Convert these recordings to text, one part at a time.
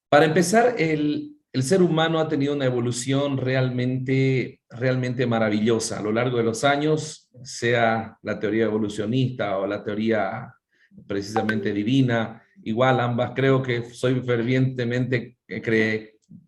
Para empezar, el ser humano ha tenido una evolución realmente maravillosa a lo largo de los años, sea la teoría evolucionista o la teoría precisamente divina. Igual ambas, creo que soy fervientemente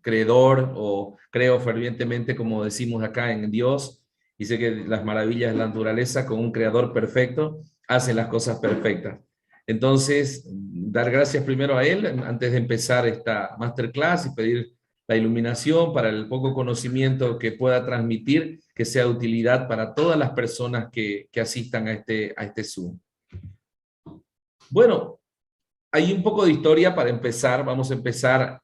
creedor o creo fervientemente, como decimos acá, en Dios, y sé que las maravillas de la naturaleza con un creador perfecto hacen las cosas perfectas. Entonces, dar gracias primero a él antes de empezar esta masterclass y pedir la iluminación para el poco conocimiento que pueda transmitir, que sea de utilidad para todas las personas que asistan a este Zoom. Bueno, hay un poco de historia para empezar. Vamos a empezar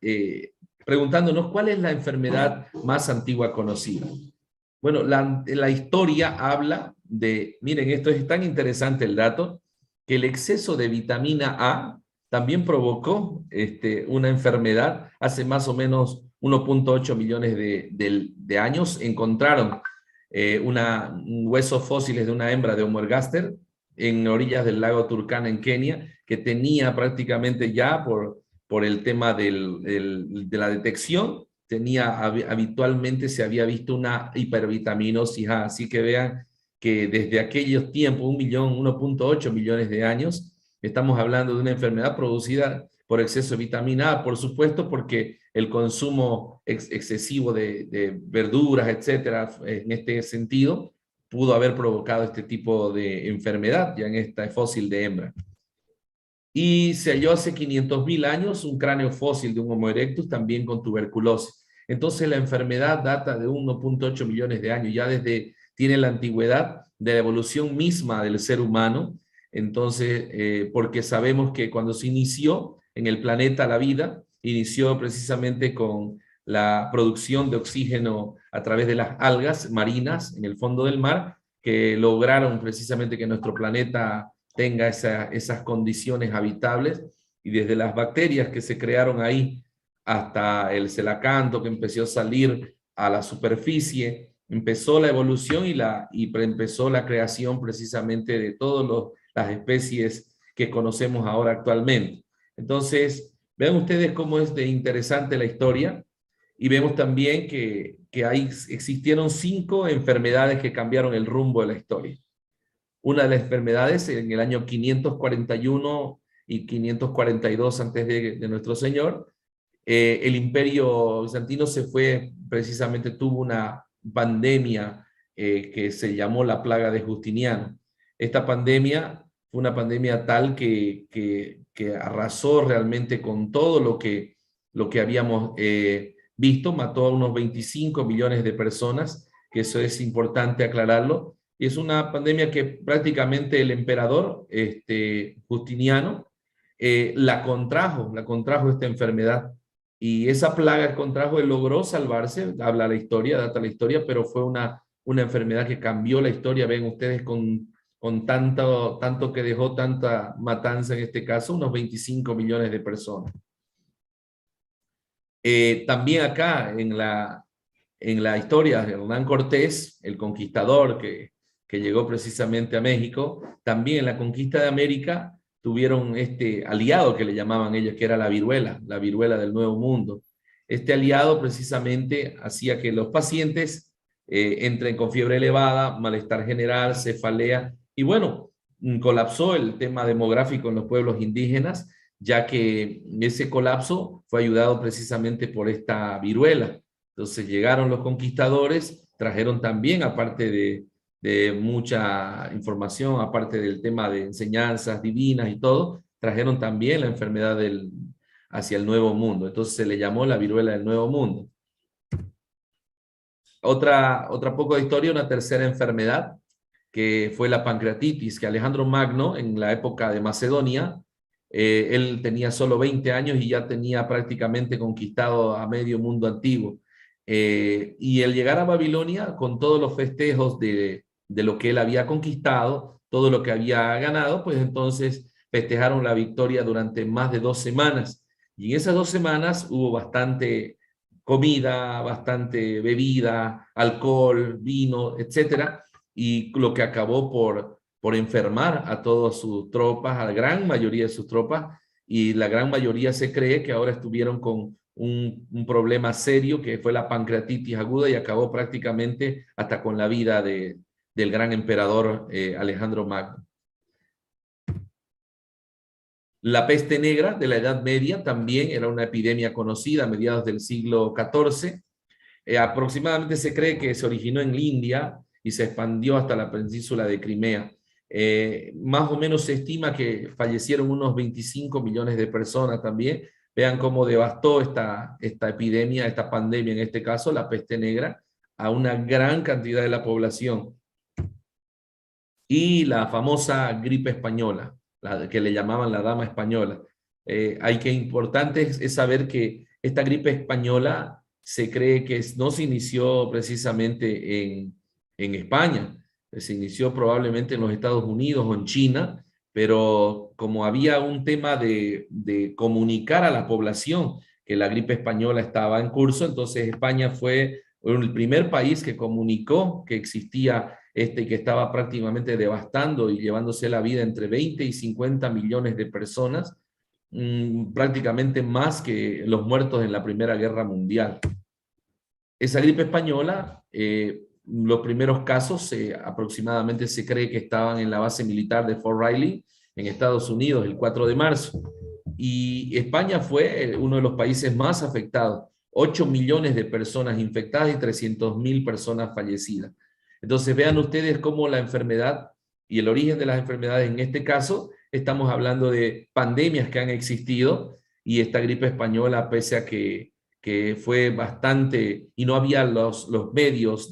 preguntándonos cuál es la enfermedad más antigua conocida. Bueno, la historia habla de, miren, esto es tan interesante el dato, que el exceso de vitamina A también provocó una enfermedad hace más o menos 1.8 millones de años. Encontraron huesos fósiles de una hembra de Homo ergaster en orillas del lago Turkana en Kenia, que tenía prácticamente ya por el tema de la detección, habitualmente se había visto una hipervitaminosis A, así que vean que desde aquellos tiempos, 1.8 millones de años, estamos hablando de una enfermedad producida por exceso de vitamina A, por supuesto, porque el consumo excesivo de verduras, etcétera, en este sentido, pudo haber provocado este tipo de enfermedad, ya en esta fósil de hembra. Y se halló hace 500.000 años un cráneo fósil de un Homo erectus también con tuberculosis. Entonces la enfermedad data de 1.8 millones de años, ya tiene la antigüedad de la evolución misma del ser humano. Entonces, porque sabemos que cuando se inició en el planeta la vida, inició precisamente con la producción de oxígeno a través de las algas marinas en el fondo del mar, que lograron precisamente que nuestro planeta tenga esas condiciones habitables, y desde las bacterias que se crearon ahí hasta el celacanto que empezó a salir a la superficie, empezó la evolución y empezó la creación precisamente de todas las especies que conocemos ahora actualmente. Entonces, vean ustedes cómo es de interesante la historia, y vemos también que existieron 5 enfermedades que cambiaron el rumbo de la historia. Una de las enfermedades en el año 541 y 542 antes de nuestro Señor, el imperio bizantino tuvo una pandemia que se llamó la plaga de Justiniano. Esta pandemia fue una pandemia tal que arrasó realmente con todo lo que habíamos visto, mató a unos 25 millones de personas, que eso es importante aclararlo. Y es una pandemia que prácticamente el emperador Justiniano la contrajo esta enfermedad. Y esa plaga que contrajo, él logró salvarse, habla la historia, data la historia, pero fue una enfermedad que cambió la historia. Ven ustedes con tanto que dejó tanta matanza en este caso, unos 25 millones de personas. También acá en la historia de Hernán Cortés, el conquistador que llegó precisamente a México, también en la conquista de América tuvieron este aliado que le llamaban ellos, que era la viruela del Nuevo Mundo. Este aliado precisamente hacía que los pacientes entren con fiebre elevada, malestar general, cefalea, y bueno, colapsó el tema demográfico en los pueblos indígenas, ya que ese colapso fue ayudado precisamente por esta viruela. Entonces llegaron los conquistadores, trajeron también, aparte de mucha información, aparte del tema de enseñanzas divinas y todo, trajeron también la enfermedad hacia el Nuevo Mundo. Entonces se le llamó la viruela del Nuevo Mundo. Otra poco de historia, una tercera enfermedad, que fue la pancreatitis, que Alejandro Magno, en la época de Macedonia, él tenía solo 20 años y ya tenía prácticamente conquistado a medio mundo antiguo. Y el llegar a Babilonia con todos los festejos de lo que él había conquistado, todo lo que había ganado, pues entonces festejaron la victoria durante más de 2 semanas. Y en esas 2 semanas hubo bastante comida, bastante bebida, alcohol, vino, etcétera, y lo que acabó por enfermar a todas sus tropas, a la gran mayoría de sus tropas, y la gran mayoría se cree que ahora estuvieron con un problema serio que fue la pancreatitis aguda y acabó prácticamente hasta con la vida del gran emperador Alejandro Magno. La peste negra de la Edad Media también era una epidemia conocida a mediados del siglo XIV. Aproximadamente se cree que se originó en India y se expandió hasta la península de Crimea. Más o menos se estima que fallecieron unos 25 millones de personas también. Vean cómo devastó esta epidemia, esta pandemia, en este caso, la peste negra, a una gran cantidad de la población. Y la famosa gripe española, la que le llamaban la dama española. Importante es saber que esta gripe española se cree que no se inició precisamente en España, se inició probablemente en los Estados Unidos o en China, pero como había un tema de comunicar a la población que la gripe española estaba en curso, entonces España fue el primer país que comunicó que existía que estaba prácticamente devastando y llevándose la vida entre 20 y 50 millones de personas, prácticamente más que los muertos en la Primera Guerra Mundial. Esa gripe española, los primeros casos aproximadamente se cree que estaban en la base militar de Fort Riley, en Estados Unidos, el 4 de marzo. Y España fue uno de los países más afectados. 8 millones de personas infectadas y 300.000 personas fallecidas. Entonces vean ustedes cómo la enfermedad y el origen de las enfermedades, en este caso, estamos hablando de pandemias que han existido y esta gripe española, pese a que fue bastante, y no había los medios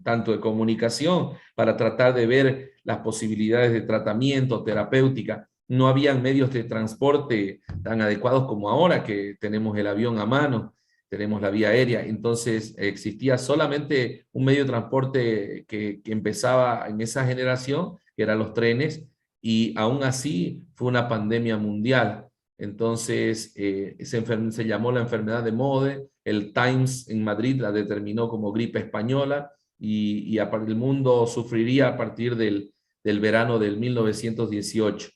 tanto de comunicación para tratar de ver las posibilidades de tratamiento, terapéutica, no habían medios de transporte tan adecuados como ahora, que tenemos el avión a mano, tenemos la vía aérea, entonces existía solamente un medio de transporte que empezaba en esa generación, que eran los trenes, y aún así fue una pandemia mundial. Entonces se llamó la enfermedad de Mode, el Times en Madrid la determinó como gripe española, y el mundo sufriría a partir del verano del 1918.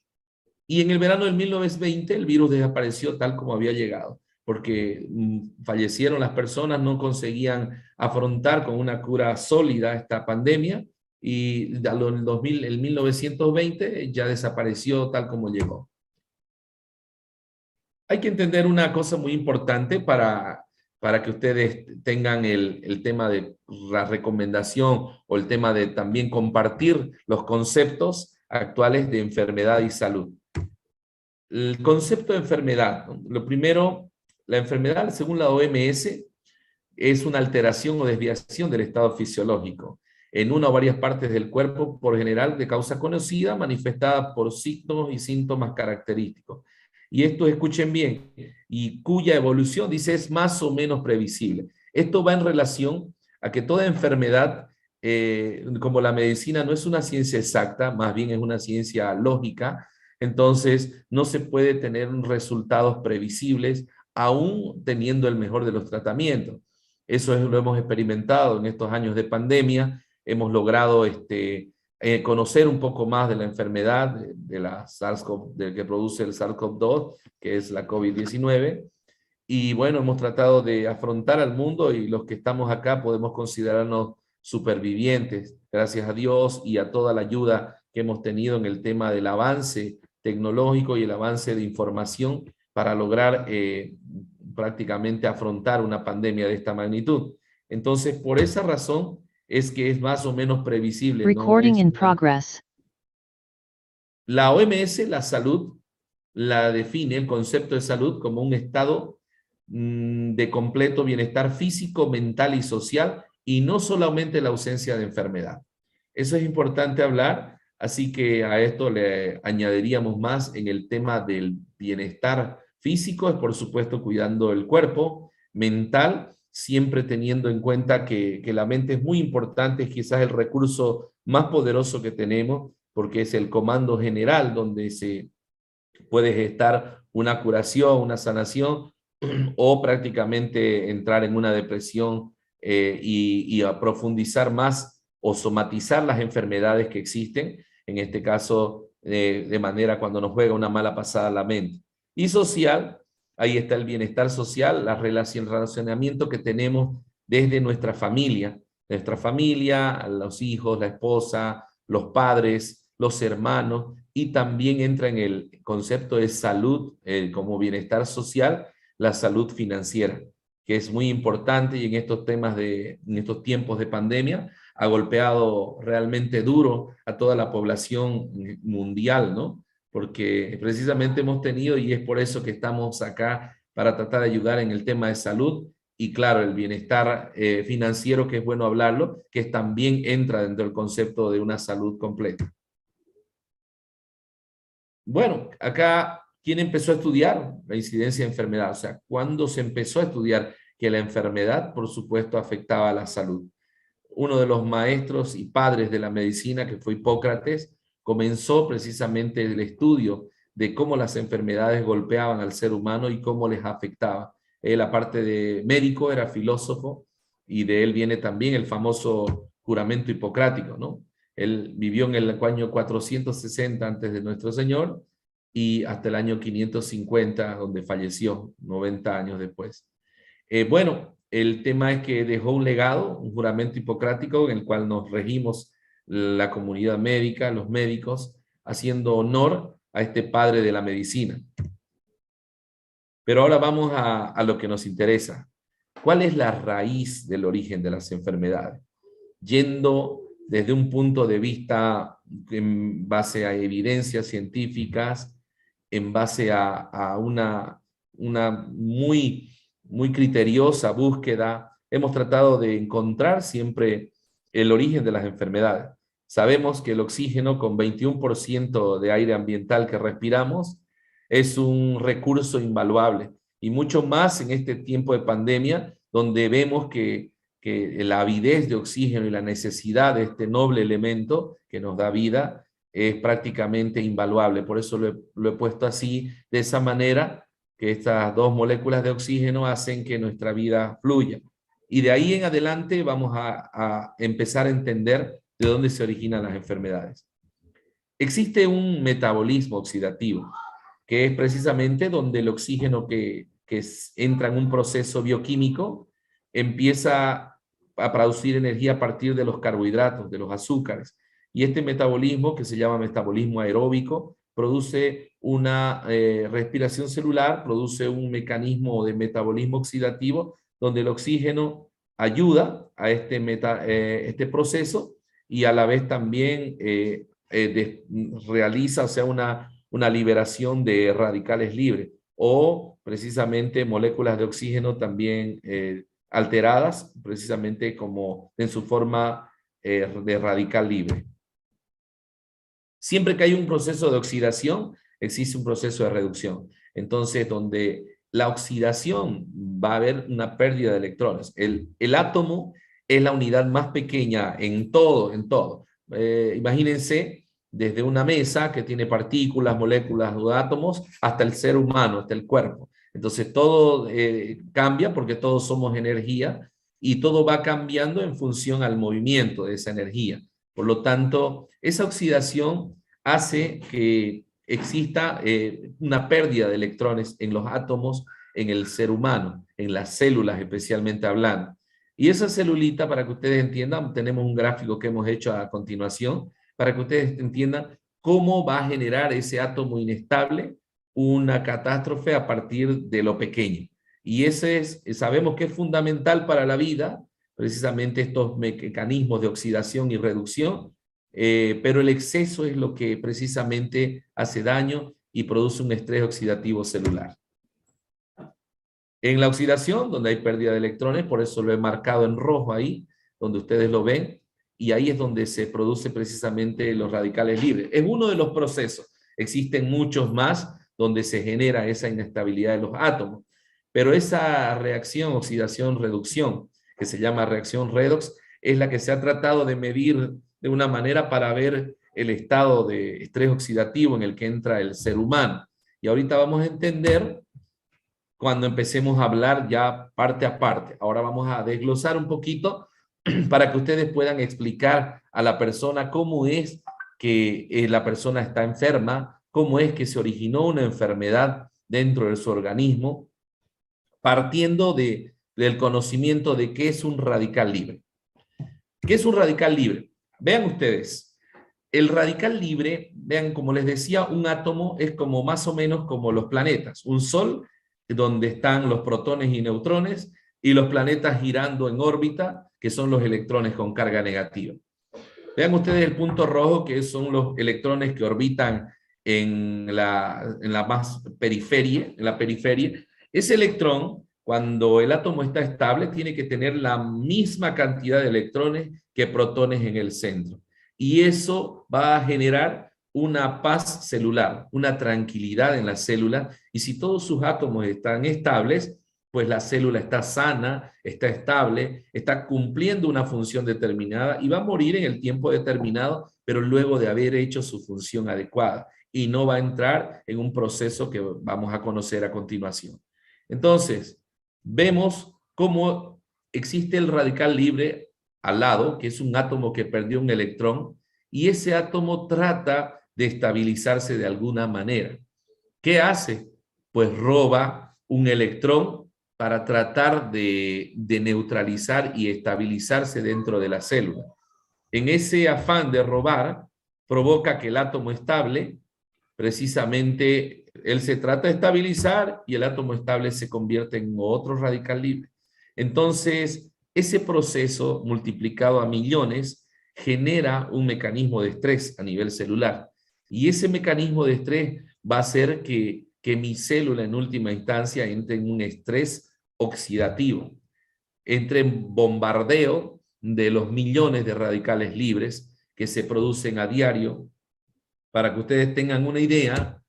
Y en el verano del 1920 el virus desapareció tal como había llegado, porque fallecieron las personas, no conseguían afrontar con una cura sólida esta pandemia, y el 1920 ya desapareció tal como llegó. Hay que entender una cosa muy importante para que ustedes tengan el tema de la recomendación o el tema de también compartir los conceptos actuales de enfermedad y salud. El concepto de enfermedad, ¿no? Lo primero, la enfermedad, según la OMS, es una alteración o desviación del estado fisiológico en una o varias partes del cuerpo, por general de causa conocida, manifestada por signos y síntomas característicos. Y esto, escuchen bien, y cuya evolución, dice, es más o menos previsible. Esto va en relación a que toda enfermedad, como la medicina no es una ciencia exacta, más bien es una ciencia lógica, entonces no se puede tener resultados previsibles aún teniendo el mejor de los tratamientos. Eso lo hemos experimentado en estos años de pandemia. Hemos logrado conocer un poco más de la enfermedad de la SARS-CoV, del que produce el SARS-CoV-2, que es la COVID-19. Y bueno, hemos tratado de afrontar al mundo, y los que estamos acá podemos considerarnos supervivientes, gracias a Dios y a toda la ayuda que hemos tenido en el tema del avance tecnológico y el avance de información para lograr prácticamente afrontar una pandemia de esta magnitud. Entonces, por esa razón es que es más o menos previsible. Recording in progress. La OMS, la salud, la define el concepto de salud como un estado de completo bienestar físico, mental y social, y no solamente la ausencia de enfermedad. Eso es importante hablar, así que a esto le añadiríamos más en el tema del bienestar físico, es por supuesto cuidando el cuerpo, mental, siempre teniendo en cuenta que la mente es muy importante, es quizás el recurso más poderoso que tenemos, porque es el comando general donde se puede gestar una curación, una sanación, o prácticamente entrar en una depresión y a profundizar más o somatizar las enfermedades que existen, en este caso de manera cuando nos juega una mala pasada la mente. Y social, ahí está el bienestar social, el relacionamiento que tenemos desde nuestra familia, los hijos, la esposa, los padres, los hermanos, y también entra en el concepto de salud como bienestar social, la salud financiera, que es muy importante y en estos en estos tiempos de pandemia ha golpeado realmente duro a toda la población mundial, ¿no? Porque precisamente hemos tenido, y es por eso que estamos acá para tratar de ayudar en el tema de salud, y claro, el bienestar financiero, que es bueno hablarlo, que también entra dentro del concepto de una salud completa. Bueno, acá, ¿quién empezó a estudiar la incidencia de enfermedad? O sea, ¿cuándo se empezó a estudiar que la enfermedad, por supuesto, afectaba a la salud? Uno de los maestros y padres de la medicina, que fue Hipócrates, comenzó precisamente el estudio de cómo las enfermedades golpeaban al ser humano y cómo les afectaba. Él, aparte de médico, era filósofo, y de él viene también el famoso juramento hipocrático, ¿no? Él vivió en el año 460 antes de nuestro Señor y hasta el año 550, donde falleció 90 años después. Bueno, el tema es que dejó un legado, un juramento hipocrático en el cual nos regimos la comunidad médica, los médicos, haciendo honor a este padre de la medicina. Pero ahora vamos a lo que nos interesa. ¿Cuál es la raíz del origen de las enfermedades? Yendo desde un punto de vista en base a evidencias científicas, en base a una muy criteriosa búsqueda, hemos tratado de encontrar siempre el origen de las enfermedades. Sabemos que el oxígeno, con 21% de aire ambiental que respiramos, es un recurso invaluable, y mucho más en este tiempo de pandemia, donde vemos que la avidez de oxígeno y la necesidad de este noble elemento que nos da vida es prácticamente invaluable. Por eso lo he puesto así, de esa manera, que estas dos moléculas de oxígeno hacen que nuestra vida fluya. Y de ahí en adelante vamos a empezar a entender de dónde se originan las enfermedades. Existe un metabolismo oxidativo, que es precisamente donde el oxígeno que entra en un proceso bioquímico empieza a producir energía a partir de los carbohidratos, de los azúcares. Y este metabolismo, que se llama metabolismo aeróbico, produce una respiración celular, produce un mecanismo de metabolismo oxidativo, donde el oxígeno ayuda a este proceso, y a la vez también realiza, o sea, una liberación de radicales libres, o precisamente moléculas de oxígeno también alteradas, precisamente como en su forma de radical libre. Siempre que hay un proceso de oxidación, existe un proceso de reducción. Entonces, donde la oxidación va a haber una pérdida de electrones. El átomo es la unidad más pequeña en todo, en todo. Imagínense desde una mesa que tiene partículas, moléculas o átomos, hasta el ser humano, hasta el cuerpo. Entonces todo cambia porque todos somos energía, y todo va cambiando en función al movimiento de esa energía. Por lo tanto, esa oxidación hace que exista una pérdida de electrones en los átomos, en el ser humano, en las células especialmente hablando. Y esa celulita, para que ustedes entiendan, tenemos un gráfico que hemos hecho a continuación, para que ustedes entiendan cómo va a generar ese átomo inestable una catástrofe a partir de lo pequeño. Y sabemos que es fundamental para la vida, precisamente estos mecanismos de oxidación y reducción, pero el exceso es lo que precisamente hace daño y produce un estrés oxidativo celular. En la oxidación, donde hay pérdida de electrones, por eso lo he marcado en rojo ahí, donde ustedes lo ven, y ahí es donde se produce precisamente los radicales libres. Es uno de los procesos. Existen muchos más donde se genera esa inestabilidad de los átomos, pero esa reacción oxidación-reducción, que se llama reacción redox, es la que se ha tratado de medir de una manera para ver el estado de estrés oxidativo en el que entra el ser humano. Y ahorita vamos a entender cuando empecemos a hablar ya parte a parte. Ahora vamos a desglosar un poquito para que ustedes puedan explicar a la persona cómo es que la persona está enferma, cómo es que se originó una enfermedad dentro de su organismo, partiendo del conocimiento de qué es un radical libre. ¿Qué es un radical libre? Vean ustedes, el radical libre, vean, como les decía, un átomo es como más o menos como los planetas, un sol donde están los protones y neutrones y los planetas girando en órbita, que son los electrones con carga negativa. Vean ustedes el punto rojo, que son los electrones que orbitan en la más periferia, en la periferia. Ese electrón, cuando el átomo está estable, tiene que tener la misma cantidad de electrones que protones en el centro. Y eso va a generar una paz celular, una tranquilidad en la célula. Y si todos sus átomos están estables, pues la célula está sana, está estable, está cumpliendo una función determinada y va a morir en el tiempo determinado, pero luego de haber hecho su función adecuada y no va a entrar en un proceso que vamos a conocer a continuación. Entonces, vemos cómo existe el radical libre al lado, que es un átomo que perdió un electrón, y ese átomo trata de estabilizarse de alguna manera. ¿Qué hace? Pues roba un electrón para tratar de neutralizar y estabilizarse dentro de la célula. En ese afán de robar, provoca que el átomo estable, precisamente, él se trata de estabilizar y el átomo estable se convierte en otro radical libre. Entonces, ese proceso multiplicado a millones genera un mecanismo de estrés a nivel celular. Y ese mecanismo de estrés va a hacer que mi célula en última instancia entre en un estrés oxidativo, entre en bombardeo de los millones de radicales libres que se producen a diario. Para que ustedes tengan una idea,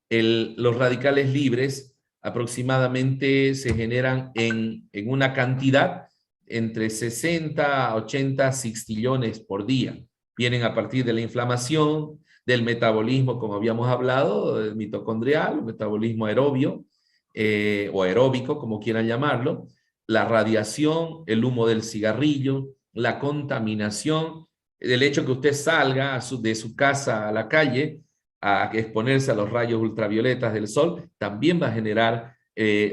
los radicales libres aproximadamente se generan en una cantidad entre 60 a 80 sextillones por día. Vienen a partir de la inflamación, del metabolismo, como habíamos hablado, del mitocondrial, metabolismo aerobio o aeróbico, como quieran llamarlo, la radiación, el humo del cigarrillo, la contaminación, el hecho que usted salga de su casa a la calle a exponerse a los rayos ultravioletas del sol, también va a generar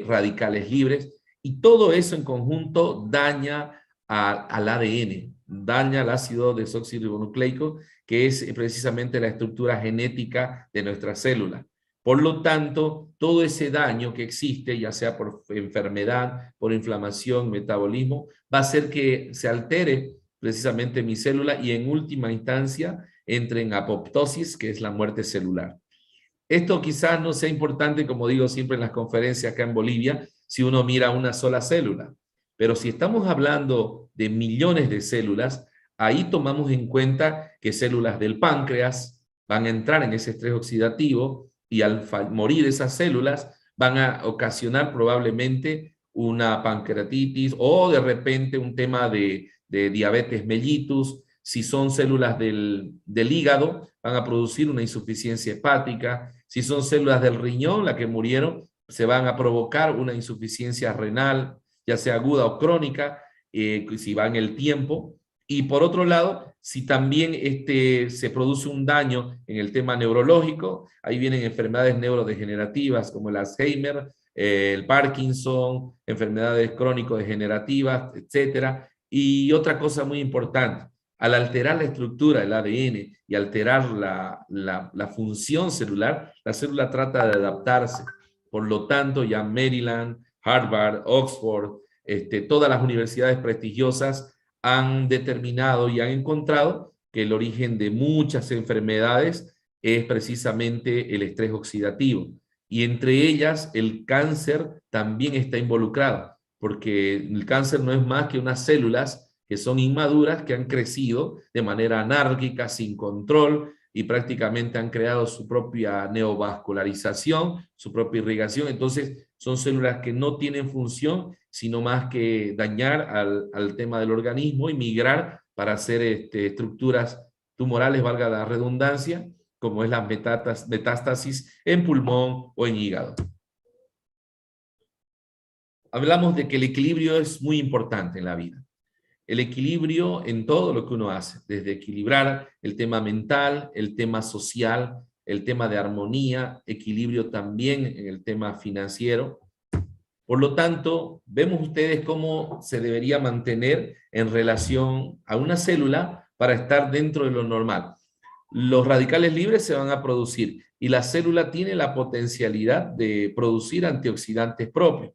radicales libres, y todo eso en conjunto daña al ADN, daña al ácido desoxirribonucleico, que es precisamente la estructura genética de nuestra célula. Por lo tanto, todo ese daño que existe, ya sea por enfermedad, por inflamación, metabolismo, va a hacer que se altere precisamente mi célula y en última instancia entre en apoptosis, que es la muerte celular. Esto quizás no sea importante, como digo siempre en las conferencias acá en Bolivia, si uno mira una sola célula. Pero si estamos hablando de millones de células, ahí tomamos en cuenta que células del páncreas van a entrar en ese estrés oxidativo y al morir esas células van a ocasionar probablemente una pancreatitis o de repente un tema de diabetes mellitus. Si son células del hígado, van a producir una insuficiencia hepática. Si son células del riñón, las que murieron, se van a provocar una insuficiencia renal, ya sea aguda o crónica, si va en el tiempo. Y por otro lado, si también se produce un daño en el tema neurológico, ahí vienen enfermedades neurodegenerativas como el Alzheimer, el Parkinson, enfermedades crónico-degenerativas, etcétera. Y otra cosa muy importante, al alterar la estructura del ADN y alterar la función celular, la célula trata de adaptarse. Por lo tanto, ya Maryland, Harvard, Oxford, todas las universidades prestigiosas han determinado y han encontrado que el origen de muchas enfermedades es precisamente el estrés oxidativo. Y entre ellas el cáncer también está involucrado, porque el cáncer no es más que unas células que son inmaduras, que han crecido de manera anárquica, sin control, y prácticamente han creado su propia neovascularización, su propia irrigación. Entonces, son células que no tienen función, sino más que dañar al tema del organismo y migrar para hacer estructuras tumorales, valga la redundancia, como es la metástasis en pulmón o en hígado. Hablamos de que el equilibrio es muy importante en la vida. El equilibrio en todo lo que uno hace, desde equilibrar el tema mental, el tema social, el tema de armonía, equilibrio también en el tema financiero. Por lo tanto, vemos ustedes cómo se debería mantener en relación a una célula para estar dentro de lo normal. Los radicales libres se van a producir y la célula tiene la potencialidad de producir antioxidantes propios.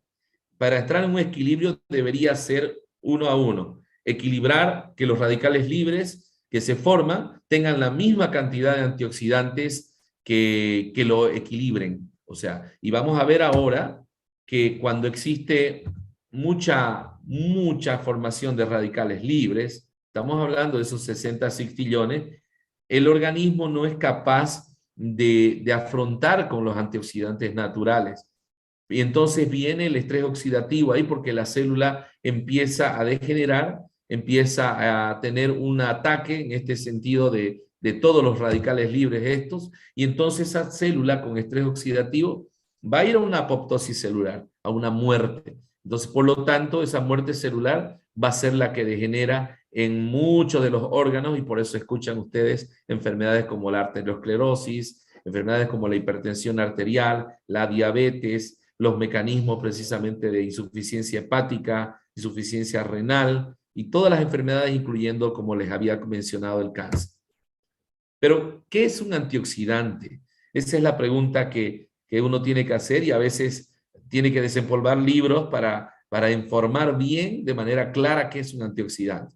Para entrar en un equilibrio debería ser 1 a 1. Equilibrar que los radicales libres que se forman tengan la misma cantidad de antioxidantes que lo equilibren. O sea, y vamos a ver ahora que cuando existe mucha formación de radicales libres, estamos hablando de esos 60 sextillones, el organismo no es capaz de afrontar con los antioxidantes naturales. Y entonces viene el estrés oxidativo ahí porque la célula empieza a degenerar, empieza a tener un ataque en este sentido de todos los radicales libres estos, y entonces esa célula con estrés oxidativo va a ir a una apoptosis celular, a una muerte. Entonces, por lo tanto, esa muerte celular va a ser la que degenera en muchos de los órganos y por eso escuchan ustedes enfermedades como la arteriosclerosis, enfermedades como la hipertensión arterial, la diabetes, los mecanismos precisamente de insuficiencia hepática, insuficiencia renal y todas las enfermedades, incluyendo, como les había mencionado, el cáncer. Pero, ¿qué es un antioxidante? Esa es la pregunta que uno tiene que hacer y a veces tiene que desempolvar libros para informar bien, de manera clara, qué es un antioxidante.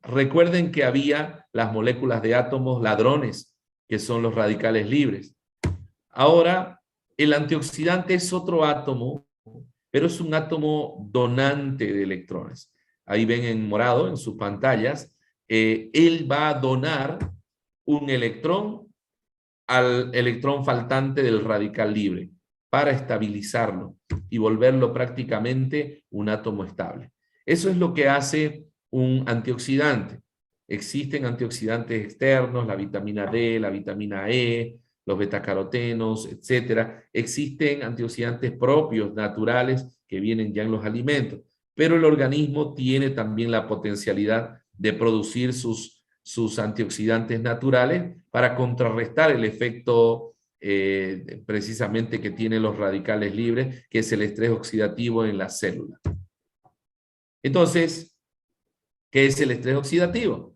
Recuerden que había las moléculas de átomos ladrones, que son los radicales libres. Ahora, el antioxidante es otro átomo, pero es un átomo donante de electrones. Ahí ven en morado, en sus pantallas, él va a donar un electrón al electrón faltante del radical libre para estabilizarlo y volverlo prácticamente un átomo estable. Eso es lo que hace un antioxidante. Existen antioxidantes externos, la vitamina D, la vitamina E, los betacarotenos, etcétera. Existen antioxidantes propios, naturales, que vienen ya en los alimentos, pero el organismo tiene también la potencialidad de producir sus antioxidantes naturales para contrarrestar el efecto precisamente que tienen los radicales libres, que es el estrés oxidativo en la célula. Entonces, ¿qué es el estrés oxidativo?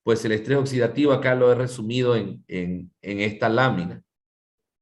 Pues el estrés oxidativo acá lo he resumido en esta lámina.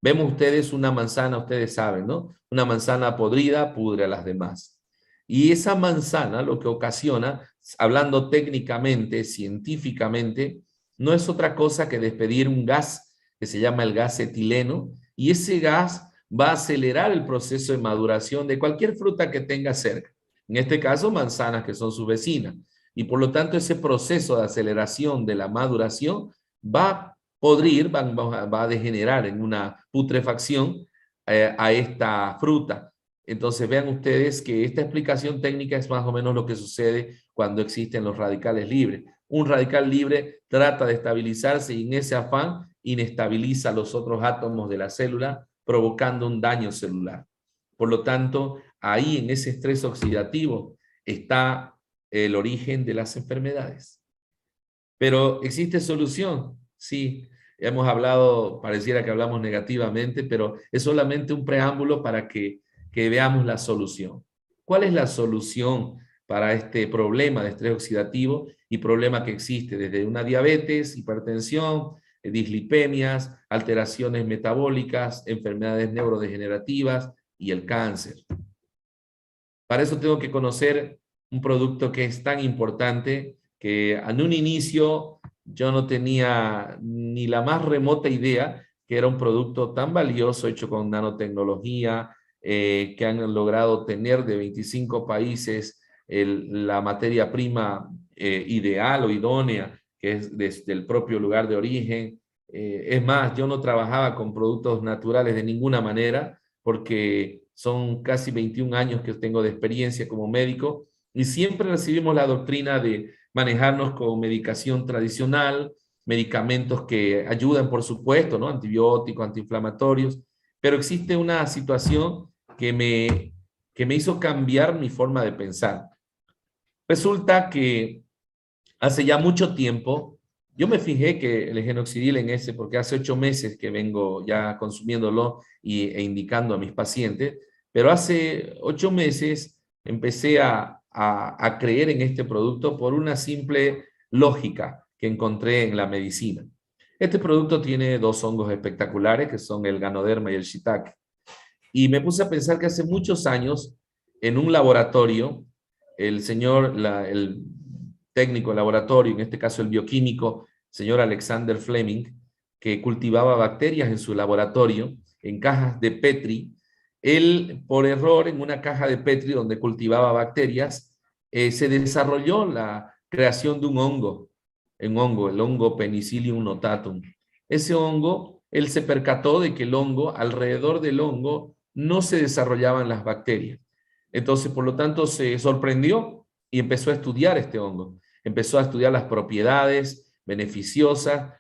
Vemos ustedes una manzana, ustedes saben, ¿no? Una manzana podrida pudre a las demás. Y esa manzana lo que ocasiona, hablando técnicamente, científicamente, no es otra cosa que despedir un gas que se llama el gas etileno, y ese gas va a acelerar el proceso de maduración de cualquier fruta que tenga cerca. En este caso, manzanas que son sus vecinas. Y por lo tanto, ese proceso de aceleración de la maduración va a podrir, va a degenerar en una putrefacción a esta fruta. Entonces vean ustedes que esta explicación técnica es más o menos lo que sucede cuando existen los radicales libres. Un radical libre trata de estabilizarse y en ese afán inestabiliza los otros átomos de la célula, provocando un daño celular. Por lo tanto, ahí en ese estrés oxidativo está el origen de las enfermedades. Pero ¿existe solución? Sí, hemos hablado, pareciera que hablamos negativamente, pero es solamente un preámbulo para que veamos la solución. ¿Cuál es la solución para este problema de estrés oxidativo y problema que existe desde una diabetes, hipertensión, dislipemias, alteraciones metabólicas, enfermedades neurodegenerativas y el cáncer? Para eso tengo que conocer un producto que es tan importante que en un inicio yo no tenía ni la más remota idea que era un producto tan valioso hecho con nanotecnología, que han logrado tener de 25 países la materia prima ideal o idónea, que es desde el propio lugar de origen. Es más, yo no trabajaba con productos naturales de ninguna manera porque son casi 21 años que tengo de experiencia como médico y siempre recibimos la doctrina de manejarnos con medicación tradicional, medicamentos que ayudan, por supuesto, ¿no? Antibióticos, antiinflamatorios, pero existe una situación que me hizo cambiar mi forma de pensar. Resulta que hace ya mucho tiempo Yo me fijé que el ejenoxidil en ese, porque hace 8 meses que vengo ya consumiéndolo e indicando a mis pacientes, pero hace 8 meses empecé a creer en este producto por una simple lógica que encontré en la medicina. Este producto tiene dos hongos espectaculares, que son el Ganoderma y el Shiitake. Y me puse a pensar que hace muchos años, en un laboratorio, el técnico de laboratorio, en este caso el bioquímico, señor Alexander Fleming, que cultivaba bacterias en su laboratorio, en cajas de Petri, él, por error, en una caja de Petri donde cultivaba bacterias, se desarrolló la creación de un hongo, el hongo Penicillium notatum. Ese hongo, él se percató de que el hongo, alrededor del hongo, no se desarrollaban las bacterias. Entonces, por lo tanto, se sorprendió y empezó a estudiar este hongo. Empezó a estudiar las propiedades beneficiosas,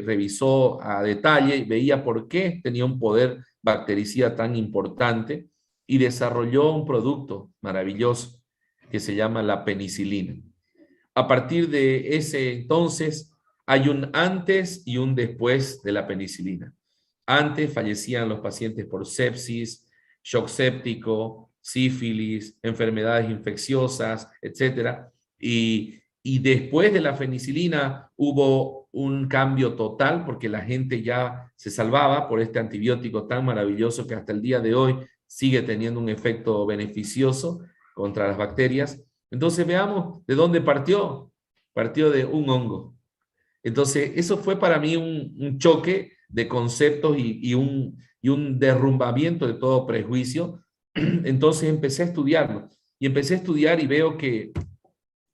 revisó a detalle y veía por qué tenía un poder bactericida tan importante y desarrolló un producto maravilloso que se llama la penicilina. A partir de ese entonces, hay un antes y un después de la penicilina. Antes fallecían los pacientes por sepsis, shock séptico, sífilis, enfermedades infecciosas, etcétera. Y después de la penicilina hubo un cambio total porque la gente ya se salvaba por este antibiótico tan maravilloso que hasta el día de hoy sigue teniendo un efecto beneficioso contra las bacterias. Entonces veamos de dónde partió. Partió de un hongo. Entonces eso fue para mí un choque de conceptos y un derrumbamiento de todo prejuicio. Entonces empecé a estudiarlo y empecé a estudiar y veo que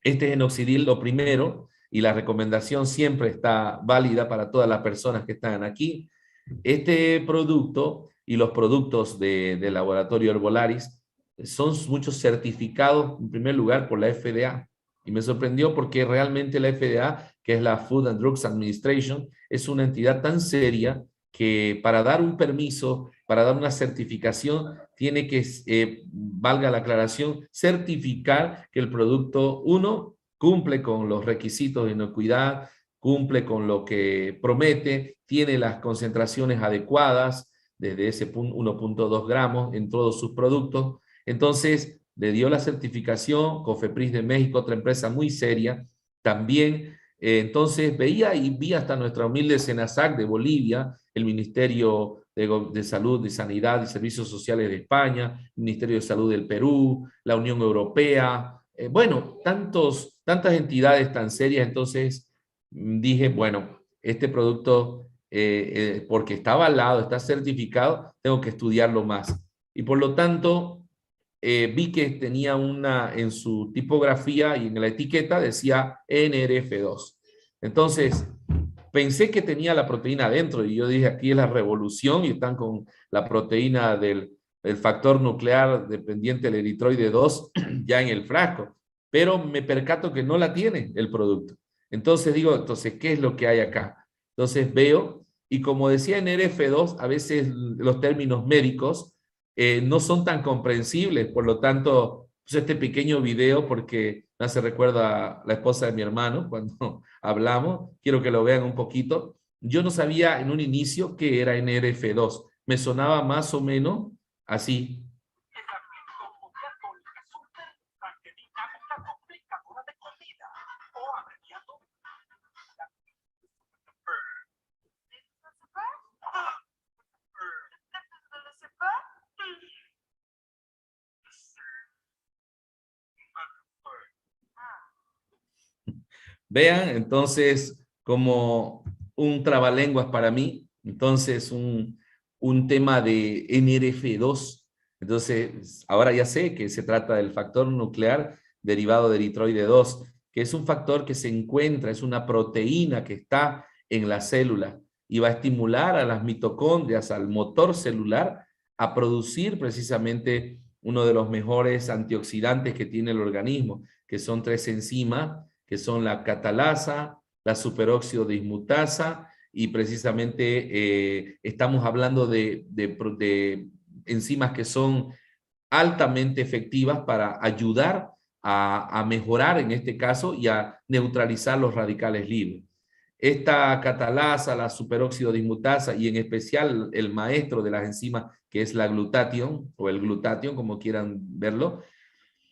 este genoxidil, lo primero, y la recomendación siempre está válida para todas las personas que están aquí, este producto y los productos de laboratorio Herbolaris son muchos certificados, en primer lugar, por la FDA. Y me sorprendió porque realmente la FDA, que es la Food and Drugs Administration, es una entidad tan seria que para dar un permiso, para dar una certificación, tiene que, valga la aclaración, certificar que el producto, uno, cumple con los requisitos de inocuidad, cumple con lo que promete, tiene las concentraciones adecuadas, desde ese 1.2 gramos en todos sus productos. Entonces, le dio la certificación Cofepris de México, otra empresa muy seria, también. Entonces, veía y vi hasta nuestra humilde SENASAC de Bolivia, el Ministerio de Salud, de Sanidad y Servicios Sociales de España, el Ministerio de Salud del Perú, la Unión Europea, bueno, tantas entidades tan serias. Entonces dije, bueno, este producto, porque está avalado, está certificado, tengo que estudiarlo más. Y por lo tanto, vi que tenía en su tipografía y en la etiqueta decía NRF2. Entonces, pensé que tenía la proteína adentro y yo dije, aquí es la revolución y están con la proteína del factor nuclear dependiente del eritroide 2 ya en el frasco, pero me percato que no la tiene el producto. Entonces digo, entonces, ¿qué es lo que hay acá? Entonces veo, y como decía en RF2, a veces los términos médicos no son tan comprensibles, por lo tanto, puse este pequeño video porque me hace recuerdo a la esposa de mi hermano cuando hablamos, quiero que lo vean un poquito. Yo no sabía en un inicio qué era NRF2, me sonaba más o menos así. Vean, entonces, como un trabalenguas para mí, entonces un tema de NRF2. Entonces, ahora ya sé que se trata del factor nuclear derivado de eritroide 2, que es un factor que se encuentra, es una proteína que está en la célula y va a estimular a las mitocondrias, al motor celular, a producir precisamente uno de los mejores antioxidantes que tiene el organismo, que son 3 enzimas que son la catalasa, la superóxido dismutasa, y precisamente estamos hablando de enzimas que son altamente efectivas para ayudar a mejorar en este caso y a neutralizar los radicales libres. Esta catalasa, la superóxido dismutasa y en especial el maestro de las enzimas que es la glutatión o el glutatión, como quieran verlo,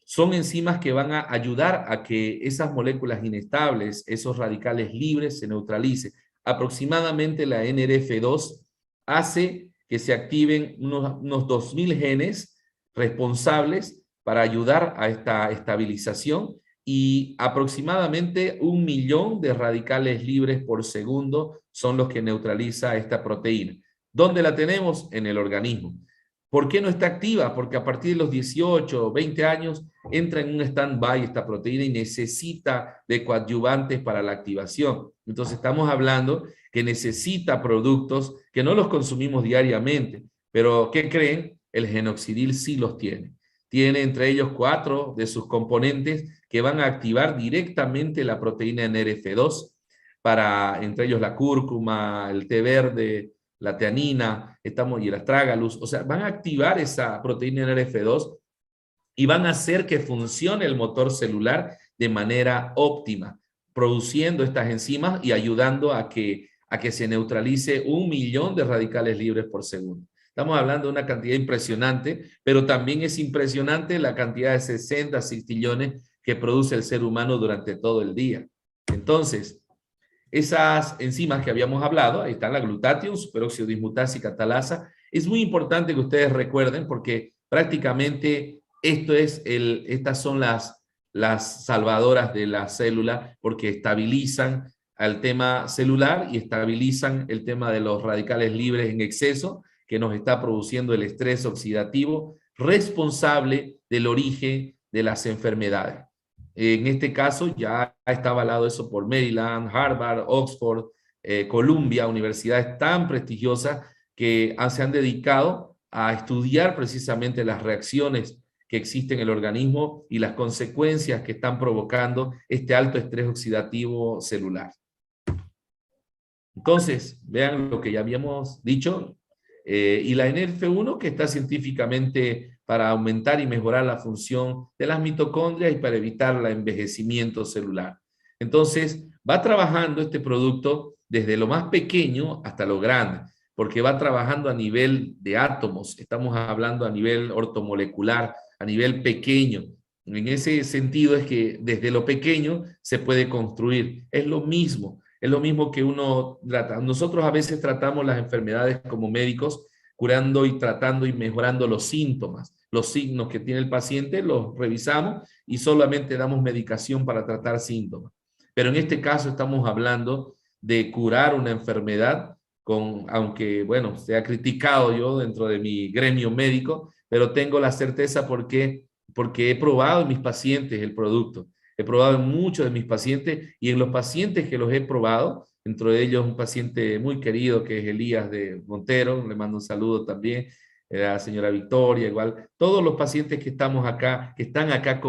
son enzimas que van a ayudar a que esas moléculas inestables, esos radicales libres se neutralicen. Aproximadamente la NRF2 hace que se activen unos 2000 genes responsables para ayudar a esta estabilización y aproximadamente 1.000.000 de radicales libres por segundo son los que neutraliza esta proteína. ¿Dónde la tenemos? En el organismo. ¿Por qué no está activa? Porque a partir de los 18 o 20 años entra en un stand-by esta proteína y necesita de coadyuvantes para la activación. Entonces estamos hablando que necesita productos que no los consumimos diariamente, pero ¿qué creen? El genoxidil sí los tiene. Tiene entre ellos 4 de sus componentes que van a activar directamente la proteína NRF2, entre ellos la cúrcuma, el té verde, la teanina, y el astragalus, o sea, van a activar esa proteína NRF2 y van a hacer que funcione el motor celular de manera óptima, produciendo estas enzimas y ayudando a que se neutralice 1.000.000 de radicales libres por segundo. Estamos hablando de una cantidad impresionante, pero también es impresionante la cantidad de 60 sextillones que produce el ser humano durante todo el día. Entonces, esas enzimas que habíamos hablado, ahí está la glutatión, superóxido dismutasa y catalasa, es muy importante que ustedes recuerden porque prácticamente estas son las salvadoras de la célula porque estabilizan al tema celular y estabilizan el tema de los radicales libres en exceso que nos está produciendo el estrés oxidativo responsable del origen de las enfermedades. En este caso ya está avalado eso por Maryland, Harvard, Oxford, Columbia, universidades tan prestigiosas que se han dedicado a estudiar precisamente las reacciones que existen en el organismo y las consecuencias que están provocando este alto estrés oxidativo celular. Entonces, vean lo que ya habíamos dicho, y la NRF1 que está científicamente para aumentar y mejorar la función de las mitocondrias y para evitar el envejecimiento celular. Entonces, va trabajando este producto desde lo más pequeño hasta lo grande, porque va trabajando a nivel de átomos, estamos hablando a nivel ortomolecular, a nivel pequeño. En ese sentido es que desde lo pequeño se puede construir. Es lo mismo que uno trata. Nosotros a veces tratamos las enfermedades como médicos, curando y tratando y mejorando los síntomas, los signos que tiene el paciente, los revisamos y solamente damos medicación para tratar síntomas. Pero en este caso estamos hablando de curar una enfermedad aunque, bueno, se ha criticado yo dentro de mi gremio médico, pero tengo la certeza porque he probado en mis pacientes el producto. He probado en muchos de mis pacientes y en los pacientes que los he probado, dentro de ellos un paciente muy querido que es Elías de Montero, le mando un saludo también, la señora Victoria, igual. Todos los pacientes que estamos acá, que están acá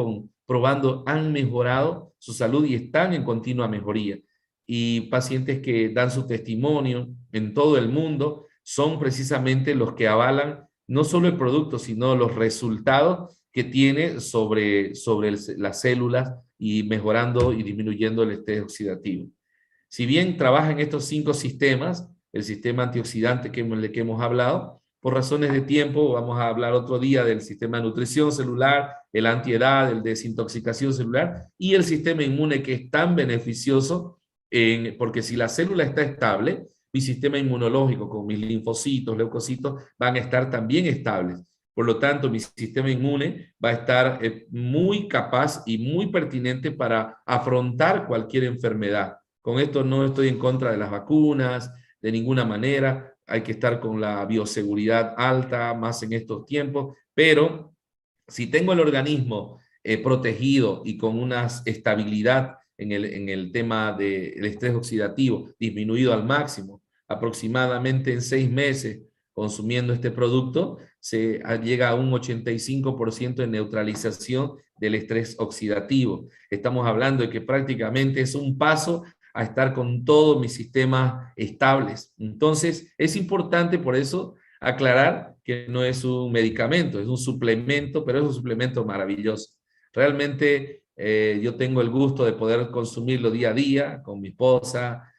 probando, han mejorado su salud y están en continua mejoría. Y pacientes que dan su testimonio en todo el mundo son precisamente los que avalan no solo el producto, sino los resultados que tiene sobre las células y mejorando y disminuyendo el estrés oxidativo. Si bien trabaja en estos 5 sistemas, el sistema antioxidante del que hemos hablado, por razones de tiempo vamos a hablar otro día del sistema de nutrición celular, el antiedad, el desintoxicación celular y el sistema inmune que es tan beneficioso porque si la célula está estable, mi sistema inmunológico con mis linfocitos, leucocitos van a estar también estables. Por lo tanto, mi sistema inmune va a estar muy capaz y muy pertinente para afrontar cualquier enfermedad. Con esto no estoy en contra de las vacunas, de ninguna manera. Hay que estar con la bioseguridad alta, más en estos tiempos. Pero si tengo el organismo protegido y con una estabilidad en el tema del estrés oxidativo disminuido al máximo, aproximadamente en 6 meses, consumiendo este producto, se llega a un 85% de neutralización del estrés oxidativo. Estamos hablando de que prácticamente es un paso a estar con todos mis sistemas estables. Entonces, es importante por eso aclarar que no es un medicamento, es un suplemento, pero es un suplemento maravilloso. Realmente yo tengo el gusto de poder consumirlo día a día con mi esposa,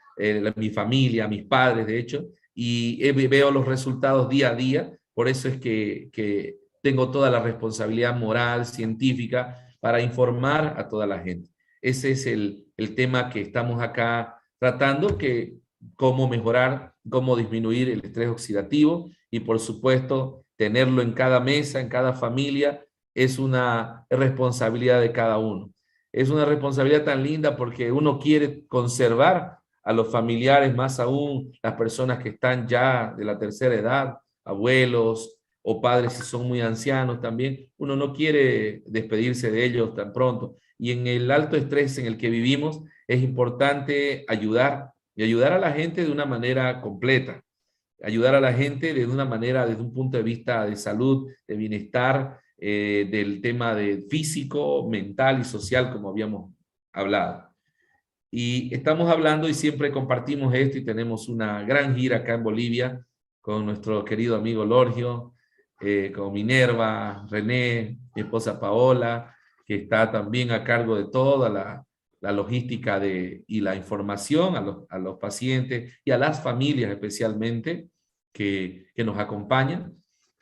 mi familia, mis padres, de hecho, y veo los resultados día a día. Por eso es que tengo toda la responsabilidad moral, científica, para informar a toda la gente. Ese es el tema que estamos acá tratando, que cómo mejorar, cómo disminuir el estrés oxidativo y, por supuesto, tenerlo en cada mesa, en cada familia, es una responsabilidad de cada uno. Es una responsabilidad tan linda porque uno quiere conservar a los familiares, más aún las personas que están ya de la tercera edad, abuelos o padres si son muy ancianos también. Uno no quiere despedirse de ellos tan pronto. Y en el alto estrés en el que vivimos es importante ayudar y ayudar a la gente de una manera completa, ayudar a la gente de una manera, desde un punto de vista de salud, de bienestar, del tema de físico, mental y social, como habíamos hablado. Y estamos hablando y siempre compartimos esto y tenemos una gran gira acá en Bolivia con nuestro querido amigo Lorgio, con Minerva, René, mi esposa Paola, que está también a cargo de toda la logística y la información a los pacientes y a las familias especialmente que nos acompañan,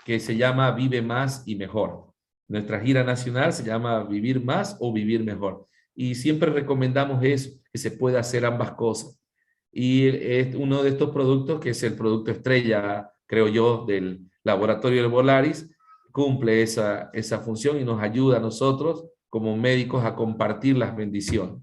que se llama Vive Más y Mejor. Nuestra gira nacional se llama Vivir Más o Vivir Mejor. Y siempre recomendamos eso, que se pueda hacer ambas cosas. Y es uno de estos productos, que es el producto estrella, creo yo, del laboratorio del Volaris, cumple esa función y nos ayuda a nosotros como médicos a compartir las bendiciones.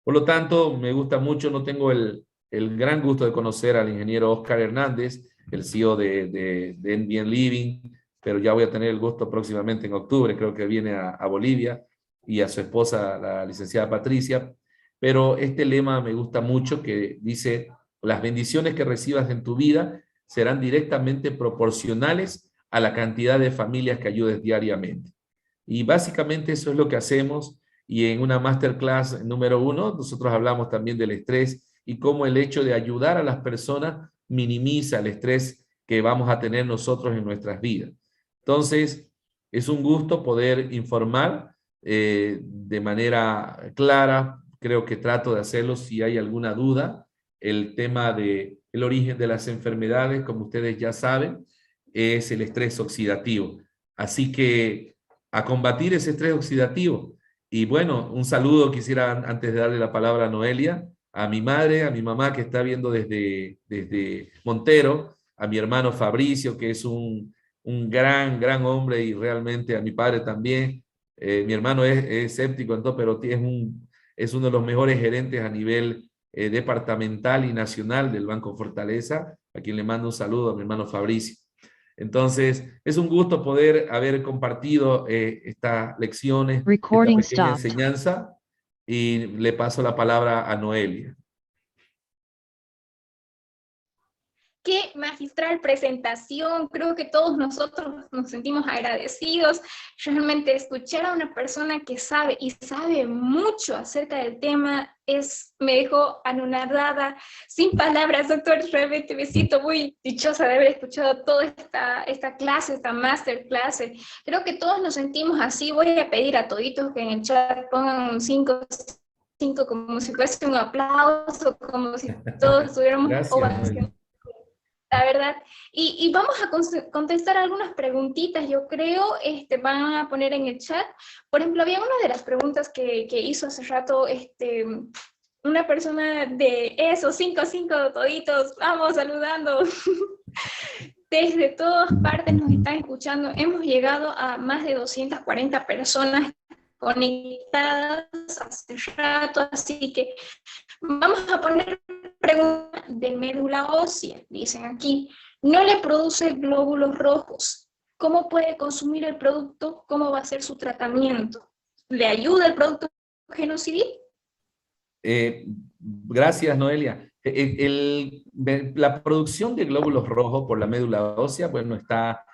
Por lo tanto, me gusta mucho, no tengo el gran gusto de conocer al ingeniero Oscar Hernández, el CEO de NBN Living, pero ya voy a tener el gusto próximamente en octubre, creo que viene a Bolivia, y a su esposa, la licenciada Patricia. Pero este lema me gusta mucho, que dice: las bendiciones que recibas en tu vida serán directamente proporcionales a la cantidad de familias que ayudes diariamente. Y básicamente eso es lo que hacemos. Y en una masterclass número 1, nosotros hablamos también del estrés y cómo el hecho de ayudar a las personas minimiza el estrés que vamos a tener nosotros en nuestras vidas. Entonces, es un gusto poder informar de manera clara. Creo que trato de hacerlo. Si hay alguna duda, el tema del origen de las enfermedades, como ustedes ya saben, es el estrés oxidativo. Así que a combatir ese estrés oxidativo. Y bueno, un saludo quisiera, antes de darle la palabra a Noelia, a mi madre, a mi mamá que está viendo desde Montero, a mi hermano Fabricio, que es un gran hombre, y realmente a mi padre también. Mi hermano es escéptico en todo, pero es uno de los mejores gerentes a nivel departamental y nacional del Banco Fortaleza, a quien le mando un saludo, a mi hermano Fabricio. Entonces, es un gusto poder haber compartido estas lecciones, esta pequeña enseñanza, y le paso la palabra a Noelia. Qué magistral presentación, creo que todos nosotros nos sentimos agradecidos. Realmente escuchar a una persona que sabe y sabe mucho acerca del tema me dejó anonadada, sin palabras, doctor. Realmente me siento muy dichosa de haber escuchado toda esta clase, esta masterclass. Creo que todos nos sentimos así. Voy a pedir a toditos que en el chat pongan un 5, como si fuese un aplauso, como si todos estuviéramos ovacionando, la verdad. Y vamos a contestar algunas preguntitas, yo creo, van a poner en el chat. Por ejemplo, había una de las preguntas que hizo hace rato una persona de esos 5 toditos, vamos saludando. Desde todas partes nos están escuchando. Hemos llegado a más de 240 personas conectadas hace rato, así que vamos a poner preguntas de médula ósea. Dicen aquí, no le produce glóbulos rojos. ¿Cómo puede consumir el producto? ¿Cómo va a ser su tratamiento? ¿Le ayuda el producto Genocidin? Gracias, Noelia. La producción de glóbulos rojos por la médula ósea, bueno, está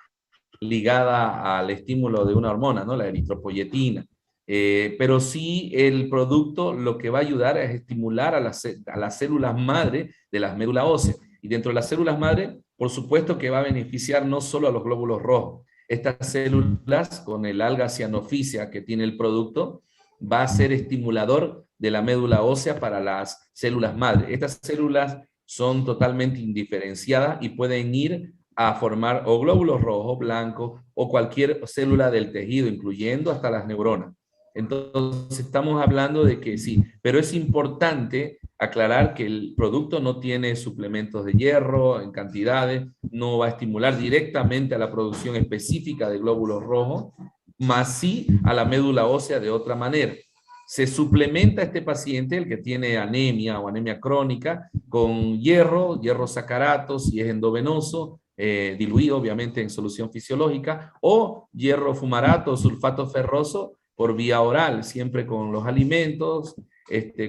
ligada al estímulo de una hormona, ¿no? La eritropoyetina. Pero sí, el producto lo que va a ayudar es estimular a las células madre de las médulas óseas. Y dentro de las células madre, por supuesto que va a beneficiar no solo a los glóbulos rojos. estas células con el alga cianofisia que tiene el producto, va a ser estimulador de la médula ósea para las células madre. Estas células son totalmente indiferenciadas y pueden ir a formar o glóbulos rojos, blancos o cualquier célula del tejido, incluyendo hasta las neuronas. Entonces estamos hablando de que sí, pero es importante aclarar que el producto no tiene suplementos de hierro en cantidades, no va a estimular directamente a la producción específica de glóbulos rojos, más sí a la médula ósea de otra manera. Se suplementa a este paciente, el que tiene anemia o anemia crónica, con hierro, hierro sacarato, si es endovenoso, diluido obviamente en solución fisiológica, o hierro fumarato o sulfato ferroso por vía oral, siempre con los alimentos,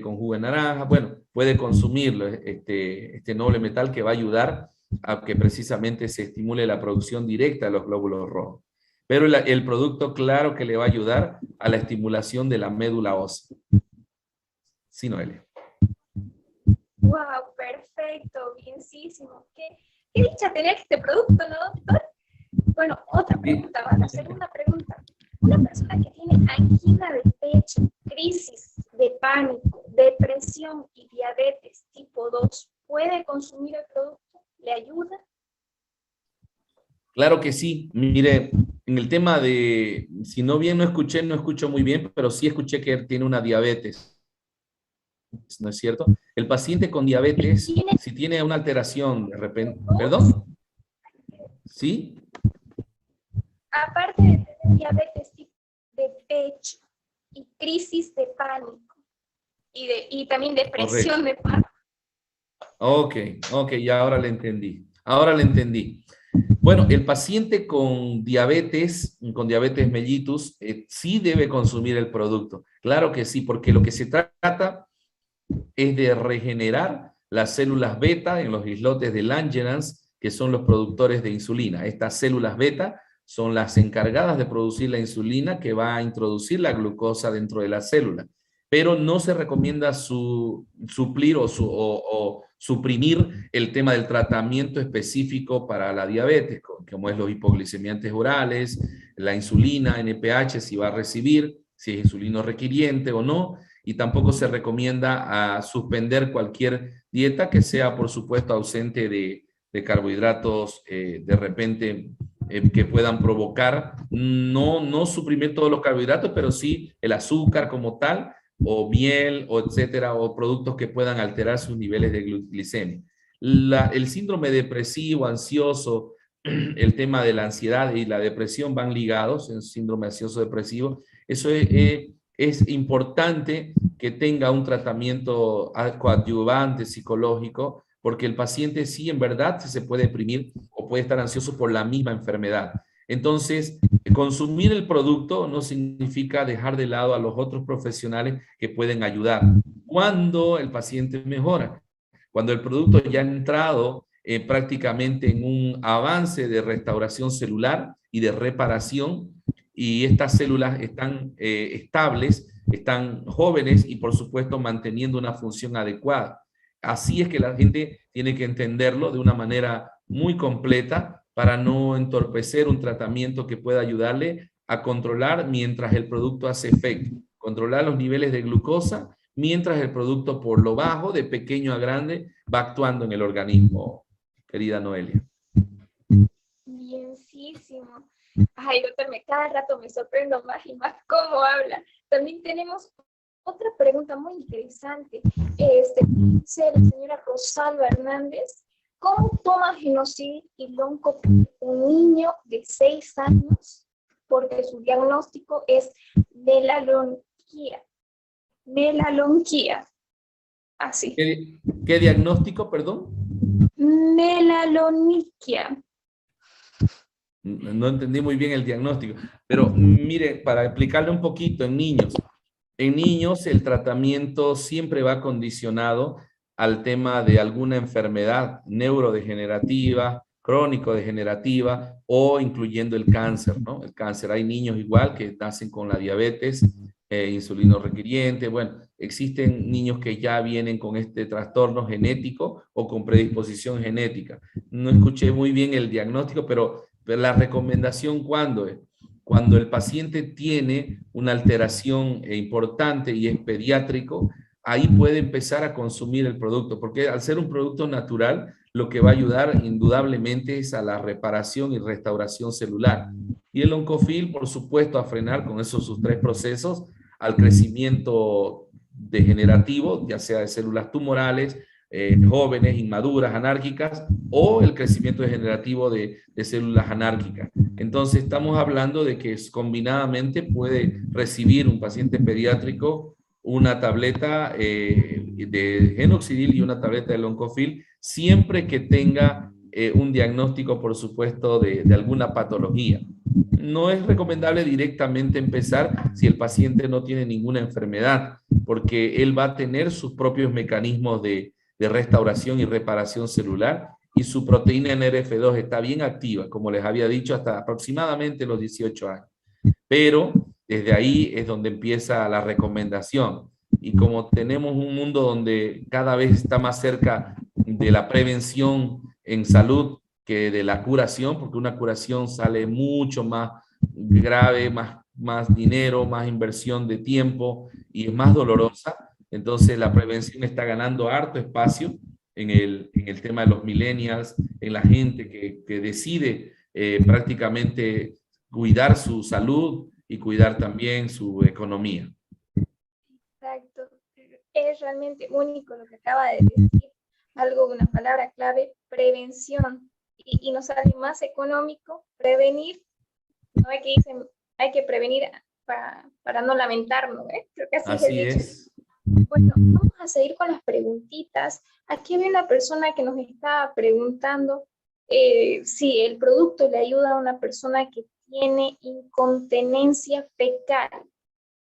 con jugo de naranja. Bueno, puede consumirlo, este noble metal que va a ayudar a que precisamente se estimule la producción directa de los glóbulos rojos. Pero el producto, claro que le va a ayudar a la estimulación de la médula ósea. Sí, Noelia. Wow, perfecto, bienísimo. Qué dicha tener este producto, ¿no, doctor? Bueno, otra pregunta, la segunda pregunta. Una persona que tiene angina de pecho, crisis de pánico, depresión y diabetes tipo 2, ¿puede consumir el producto? ¿Le ayuda? Claro que sí. Mire, en el tema de, si no bien no escucho muy bien, pero sí escuché que tiene una diabetes, ¿no es cierto? El paciente con diabetes, si tiene una alteración de repente, ¿perdón? ¿Sí? Aparte de tener diabetes de pecho y crisis de pánico y también depresión de pánico. Ok, ya ahora le entendí. Ahora le entendí. Bueno, el paciente con diabetes mellitus, sí debe consumir el producto. Claro que sí, porque lo que se trata es de regenerar las células beta en los islotes de Langerhans, que son los productores de insulina. Estas células beta son las encargadas de producir la insulina que va a introducir la glucosa dentro de la célula. Pero no se recomienda suplir o suprimir el tema del tratamiento específico para la diabetes, como es los hipoglicemiantes orales, la insulina, NPH, si va a recibir, si es insulino requiriente o no, y tampoco se recomienda suspender cualquier dieta que sea, por supuesto, ausente de carbohidratos de repente que puedan provocar, no suprimir todos los carbohidratos, pero sí el azúcar como tal, o miel, o etcétera, o productos que puedan alterar sus niveles de glicemia. El síndrome depresivo, ansioso, el tema de la ansiedad y la depresión van ligados en síndrome ansioso depresivo. Eso es importante que tenga un tratamiento coadyuvante psicológico, porque el paciente sí en verdad se puede deprimir o puede estar ansioso por la misma enfermedad. Entonces, consumir el producto no significa dejar de lado a los otros profesionales que pueden ayudar. Cuando el paciente mejora, cuando el producto ya ha entrado prácticamente en un avance de restauración celular y de reparación, y estas células están estables, están jóvenes y por supuesto manteniendo una función adecuada. Así es que la gente tiene que entenderlo de una manera muy completa para no entorpecer un tratamiento que pueda ayudarle a controlar mientras el producto hace efecto, controlar los niveles de glucosa mientras el producto por lo bajo, de pequeño a grande, va actuando en el organismo, querida Noelia. Bienísimo. Ay, doctor, cada rato me sorprendo más y más cómo habla. También tenemos otra pregunta muy interesante. Dice la señora Rosalba Hernández, ¿cómo toma Genocid y Loncopin un niño de 6 años? Porque su diagnóstico es melalonquía. Melalonquía. Así. ¿Qué diagnóstico, perdón? Melalonquía. No entendí muy bien el diagnóstico, pero mire, para explicarle un poquito, en niños el tratamiento siempre va condicionado al tema de alguna enfermedad neurodegenerativa, crónico-degenerativa o incluyendo el cáncer, ¿no? El cáncer, hay niños igual que nacen con la diabetes, insulino requiriente, bueno, existen niños que ya vienen con este trastorno genético o con predisposición genética. No escuché muy bien el diagnóstico, pero Pero la recomendación, ¿cuándo es? Cuando el paciente tiene una alteración importante y es pediátrico, ahí puede empezar a consumir el producto, porque al ser un producto natural, lo que va a ayudar indudablemente es a la reparación y restauración celular. Y el Oncofil, por supuesto, a frenar con esos sus tres procesos al crecimiento degenerativo, ya sea de células tumorales, jóvenes, inmaduras, anárquicas, o el crecimiento degenerativo de células anárquicas. Entonces, estamos hablando de que combinadamente puede recibir un paciente pediátrico una tableta de genoxidil y una tableta de Oncofil, siempre que tenga un diagnóstico, por supuesto, de alguna patología. No es recomendable directamente empezar si el paciente no tiene ninguna enfermedad, porque él va a tener sus propios mecanismos de restauración y reparación celular y su proteína NRF2 está bien activa, como les había dicho, hasta aproximadamente los 18 años. Pero desde ahí es donde empieza la recomendación. Y como tenemos un mundo donde cada vez está más cerca de la prevención en salud que de la curación, porque una curación sale mucho más grave, más dinero, más inversión de tiempo y es más dolorosa. Entonces la prevención está ganando harto espacio en el tema de los millennials, en la gente que decide prácticamente cuidar su salud y cuidar también su economía. Exacto. Es realmente único lo que acaba de decir. Algo, una palabra clave, prevención. Y nos sale más económico prevenir. No hay que dicen, hay que prevenir para no lamentarnos, ¿eh? Creo que así es el dicho. es. Bueno, vamos a seguir con las preguntitas. Aquí hay una persona que nos está preguntando si el producto le ayuda a una persona que tiene incontinencia fecal.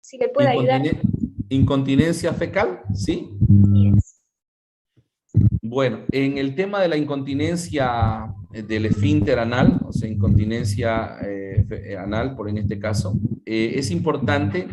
Si le puede ayudar. Incontinencia fecal, ¿sí? Yes. Bueno, en el tema de la incontinencia del esfínter anal, o sea, incontinencia anal, por en este caso, es importante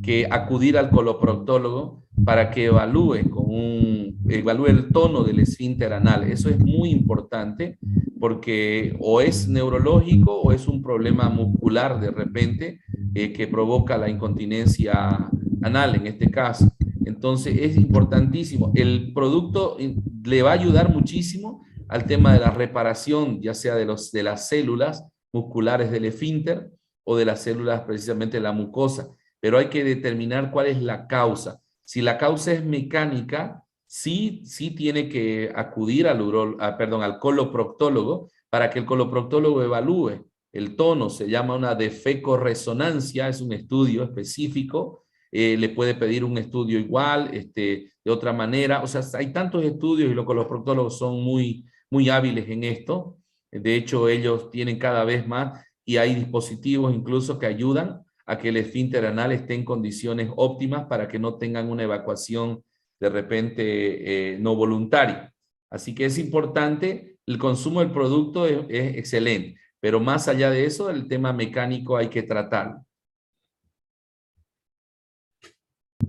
que acudir al coloproctólogo para que evalúe el tono del esfínter anal. Eso es muy importante porque o es neurológico o es un problema muscular de repente que provoca la incontinencia anal en este caso. Entonces es importantísimo. El producto le va a ayudar muchísimo al tema de la reparación, ya sea de las células musculares del esfínter o de las células precisamente de la mucosa. Pero hay que determinar cuál es la causa. Si la causa es mecánica, sí tiene que acudir al coloproctólogo para que el coloproctólogo evalúe el tono. Se llama una defecorresonancia, es un estudio específico. Le puede pedir un estudio igual, de otra manera. O sea, hay tantos estudios y los coloproctólogos son muy hábiles en esto. De hecho, ellos tienen cada vez más y hay dispositivos incluso que ayudan a que el esfínter anal esté en condiciones óptimas para que no tengan una evacuación de repente no voluntaria. Así que es importante, el consumo del producto es excelente, pero más allá de eso, el tema mecánico hay que tratarlo.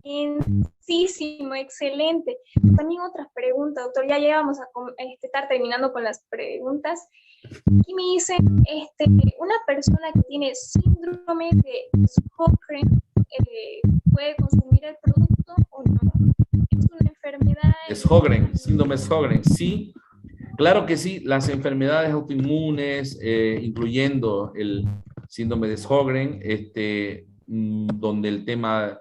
Bienísimo, excelente. También otras preguntas, doctor. Ya llegamos a estar terminando con las preguntas. Aquí me dicen, una persona que tiene síndrome de Sjögren, ¿puede consumir el producto o no? ¿Es una enfermedad? Sjögren, síndrome Sjögren, sí. Claro que sí, las enfermedades autoinmunes, incluyendo el síndrome de Sjögren, donde el tema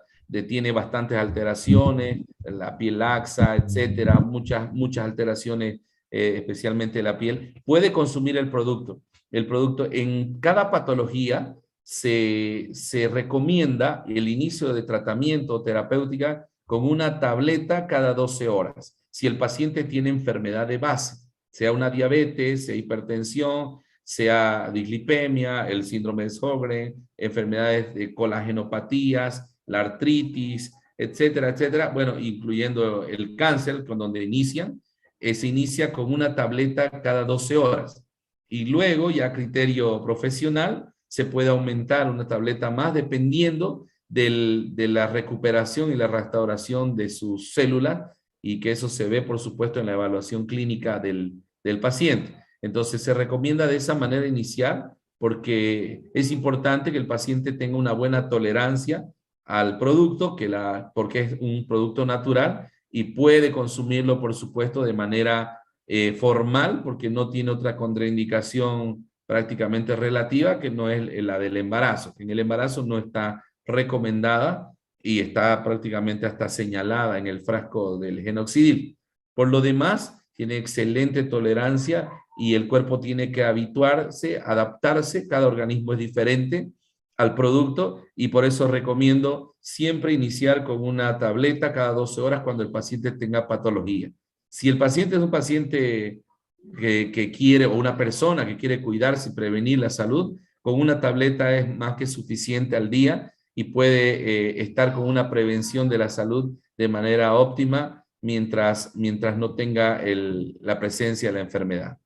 tiene bastantes alteraciones, la piel laxa, etcétera, muchas alteraciones, especialmente de la piel, puede consumir el producto. El producto en cada patología se recomienda el inicio de tratamiento terapéutica con una tableta cada 12 horas, si el paciente tiene enfermedad de base, sea una diabetes, sea hipertensión, sea dislipemia, el síndrome de Sjögren, enfermedades de colagenopatías, la artritis, etcétera, etcétera. Bueno, incluyendo el cáncer, con donde se inicia con una tableta cada 12 horas. Y luego, ya a criterio profesional, se puede aumentar una tableta más dependiendo de la recuperación y la restauración de sus células y que eso se ve, por supuesto, en la evaluación clínica del paciente. Entonces se recomienda de esa manera inicial porque es importante que el paciente tenga una buena tolerancia al producto, porque es un producto natural y puede consumirlo, por supuesto, de manera formal, porque no tiene otra contraindicación prácticamente relativa que no es la del embarazo. En el embarazo no está recomendada y está prácticamente hasta señalada en el frasco del Genoxidil. Por lo demás, tiene excelente tolerancia y el cuerpo tiene que habituarse, adaptarse, cada organismo es diferente al producto y por eso recomiendo siempre iniciar con una tableta cada 12 horas cuando el paciente tenga patología. Si el paciente es un paciente que quiere, o una persona que quiere cuidarse y prevenir la salud, con una tableta es más que suficiente al día y puede estar con una prevención de la salud de manera óptima mientras no tenga la presencia de la enfermedad.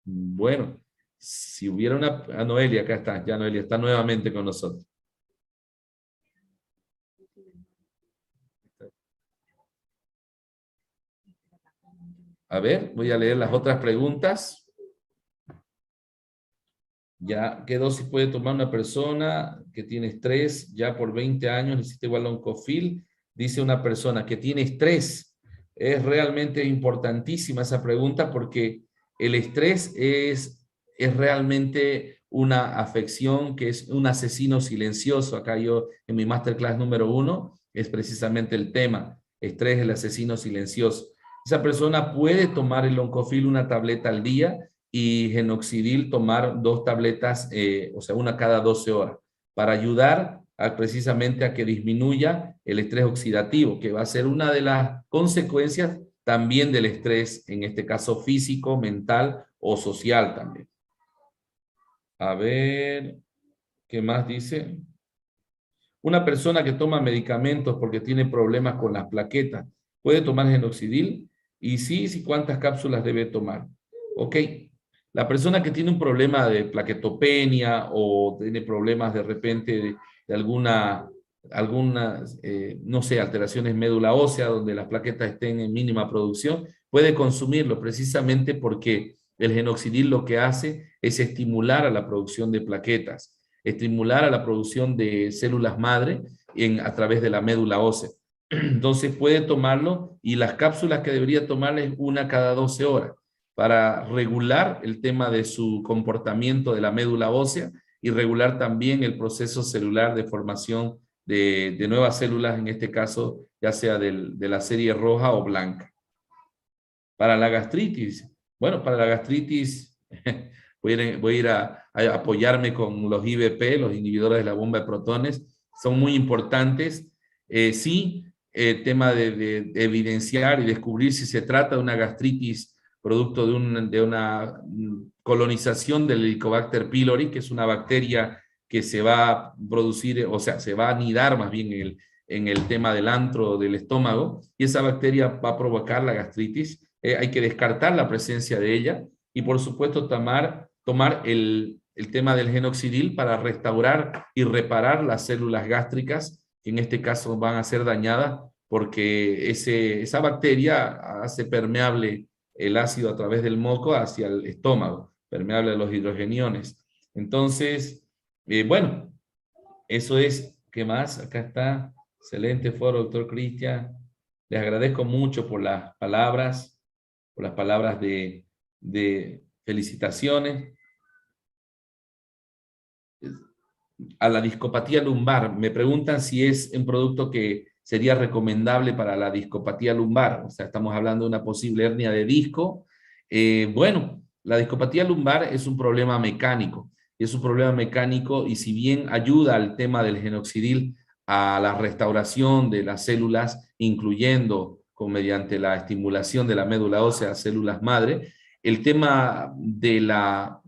Bueno, si hubiera una... Noelia, acá está, ya Noelia está nuevamente con nosotros. A ver, voy a leer las otras preguntas. Ya, ¿qué dosis puede tomar una persona que tiene estrés ya por 20 años, necesita igual a un Oncofil? Dice una persona que tiene estrés. Es realmente importantísima esa pregunta porque el estrés es realmente una afección que es un asesino silencioso. Acá yo en mi masterclass número 1 es precisamente el tema, estrés, el asesino silencioso. Esa persona puede tomar el Oncofil una tableta al día y Genoxidil tomar 2 tabletas, o sea, una cada 12 horas, para ayudar precisamente a que disminuya el estrés oxidativo, que va a ser una de las consecuencias también del estrés, en este caso físico, mental o social también. A ver, ¿qué más dice? Una persona que toma medicamentos porque tiene problemas con las plaquetas, ¿puede tomar Genoxidil? Y sí, ¿cuántas cápsulas debe tomar? Ok. La persona que tiene un problema de plaquetopenia o tiene problemas de repente de algunas, no sé, alteraciones médula ósea donde las plaquetas estén en mínima producción, puede consumirlo precisamente porque el Genoxidil lo que hace es estimular a la producción de plaquetas, estimular a la producción de células madre a través de la médula ósea. Entonces puede tomarlo y las cápsulas que debería tomar es una cada 12 horas para regular el tema de su comportamiento de la médula ósea y regular también el proceso celular de formación de nuevas células, en este caso ya sea de la serie roja o blanca. Para la gastritis, bueno, para la gastritis voy a ir a apoyarme con los IBP, los inhibidores de la bomba de protones, son muy importantes. Sí, el tema de evidenciar y descubrir si se trata de una gastritis producto de una colonización del Helicobacter pylori, que es una bacteria que se va a producir, o sea, se va a anidar más bien en el tema del antro del estómago, y esa bacteria va a provocar la gastritis. Hay que descartar la presencia de ella, y por supuesto tomar el tema del Genoxidil para restaurar y reparar las células gástricas, que en este caso van a ser dañadas porque esa bacteria hace permeable el ácido a través del moco hacia el estómago, permeable a los hidrogeniones. Entonces, bueno, eso es. ¿Qué más? Acá está. Excelente foro, doctor Cristian. Les agradezco mucho por las palabras de felicitaciones. A la discopatía lumbar, me preguntan si es un producto que sería recomendable para la discopatía lumbar, o sea, estamos hablando de una posible hernia de disco. Bueno, la discopatía lumbar es un problema mecánico, y si bien ayuda al tema del Genoxidil a la restauración de las células, incluyendo mediante la estimulación de la médula ósea, células madre, el tema de la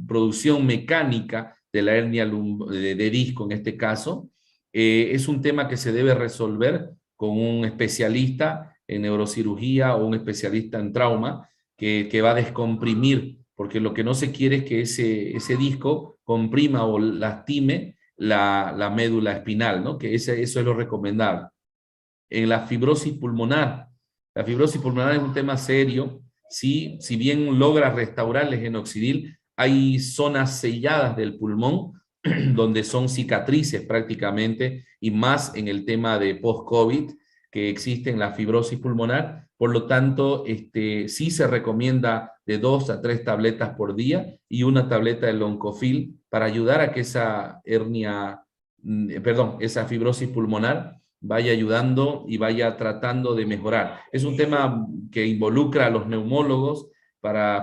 producción mecánica de la hernia de disco en este caso, es un tema que se debe resolver con un especialista en neurocirugía o un especialista en trauma que va a descomprimir, porque lo que no se quiere es que ese disco comprima o lastime la médula espinal, ¿no? Que eso es lo recomendable. en la fibrosis pulmonar. La fibrosis pulmonar es un tema serio, ¿sí? Si bien logra restaurar el genoxidil, hay zonas selladas del pulmón donde son cicatrices prácticamente, y más en el tema de post-COVID que existe en la fibrosis pulmonar. Por lo tanto, sí se recomienda de 2 a 3 tabletas por día y una tableta de Loncofil para ayudar a que esa hernia, esa fibrosis pulmonar vaya ayudando y vaya tratando de mejorar. Es un tema que involucra a los neumólogos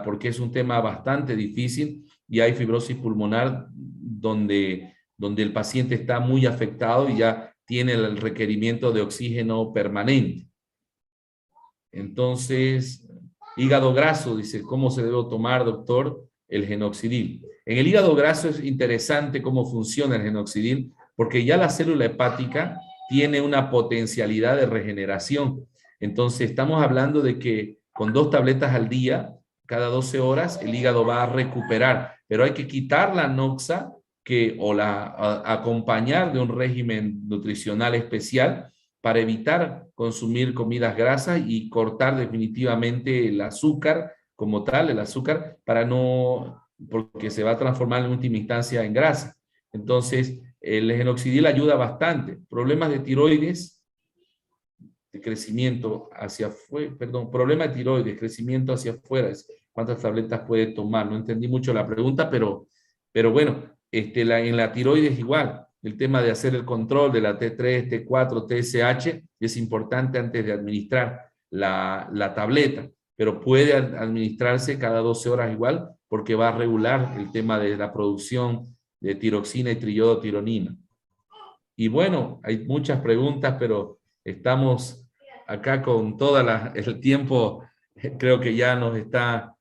porque es un tema bastante difícil, y hay fibrosis pulmonar donde el paciente está muy afectado y ya tiene el requerimiento de oxígeno permanente. Entonces, hígado graso, dice, ¿cómo se debe tomar, doctor, el genoxidil? En el hígado graso es interesante cómo funciona el genoxidil, porque ya la célula hepática tiene una potencialidad de regeneración. Entonces, estamos hablando de que con 2 tabletas al día, cada 12 horas, el hígado va a recuperar, pero hay que quitar la noxa acompañar de un régimen nutricional especial para evitar consumir comidas grasas y cortar definitivamente el azúcar como tal, el azúcar, porque se va a transformar en última instancia en grasa. Entonces, el genoxidil ayuda bastante. Problemas de tiroides, de crecimiento hacia afuera, problema de tiroides, crecimiento hacia afuera, ¿cuántas tabletas puede tomar? No entendí mucho la pregunta, pero bueno, en la tiroides igual, el tema de hacer el control de la T3, T4, TSH es importante antes de administrar la tableta, pero puede administrarse cada 12 horas igual, porque va a regular el tema de la producción de tiroxina y triiodotironina. Y bueno, hay muchas preguntas, pero estamos acá con todo el tiempo, creo que ya nos está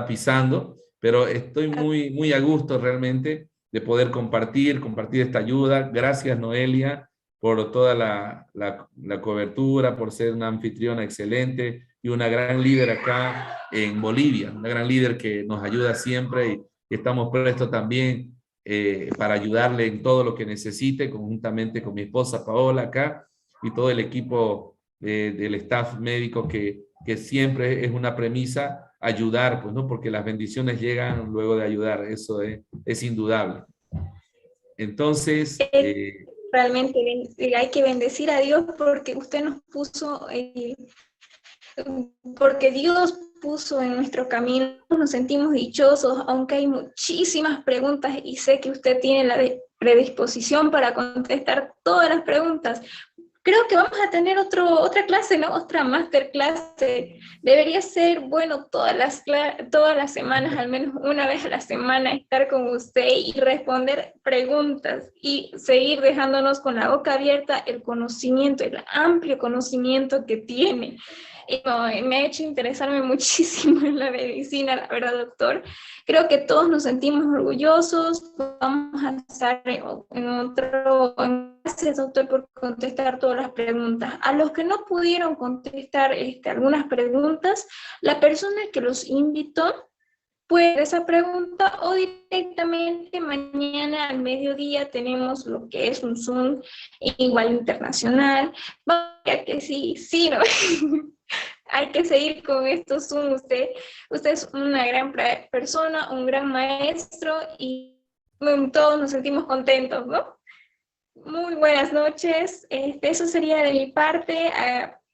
pisando, pero estoy muy, muy a gusto realmente de poder compartir esta ayuda. Gracias, Noelia, por toda la cobertura, por ser una anfitriona excelente y una gran líder acá en Bolivia, una gran líder que nos ayuda siempre, y estamos prestos también para ayudarle en todo lo que necesite, conjuntamente con mi esposa Paola acá y todo el equipo del staff médico, que siempre es una premisa ayudar, pues, ¿no? Porque las bendiciones llegan luego de ayudar, eso es indudable. Entonces, realmente hay que bendecir a Dios porque usted nos puso, porque Dios puso en nuestro camino, nos sentimos dichosos, aunque hay muchísimas preguntas y sé que usted tiene la predisposición para contestar todas las preguntas. Creo que vamos a tener otra clase, ¿no? Otra masterclass. Debería ser, bueno, todas las semanas, al menos una vez a la semana, estar con usted y responder preguntas y seguir dejándonos con la boca abierta el conocimiento, el amplio conocimiento que tiene. Me ha hecho interesarme muchísimo en la medicina, la verdad, doctor. Creo que todos nos sentimos orgullosos. Vamos a estar en otro... Gracias, doctor, por contestar todas las preguntas. A los que no pudieron contestar algunas preguntas, la persona que los invitó puede hacer esa pregunta, o directamente mañana al mediodía tenemos lo que es un Zoom igual internacional. Vaya que sí, ¿no? Hay que seguir con estos Zoom. Usted es una gran persona, un gran maestro, y todos nos sentimos contentos, ¿no? Muy buenas noches. Eso sería de mi parte.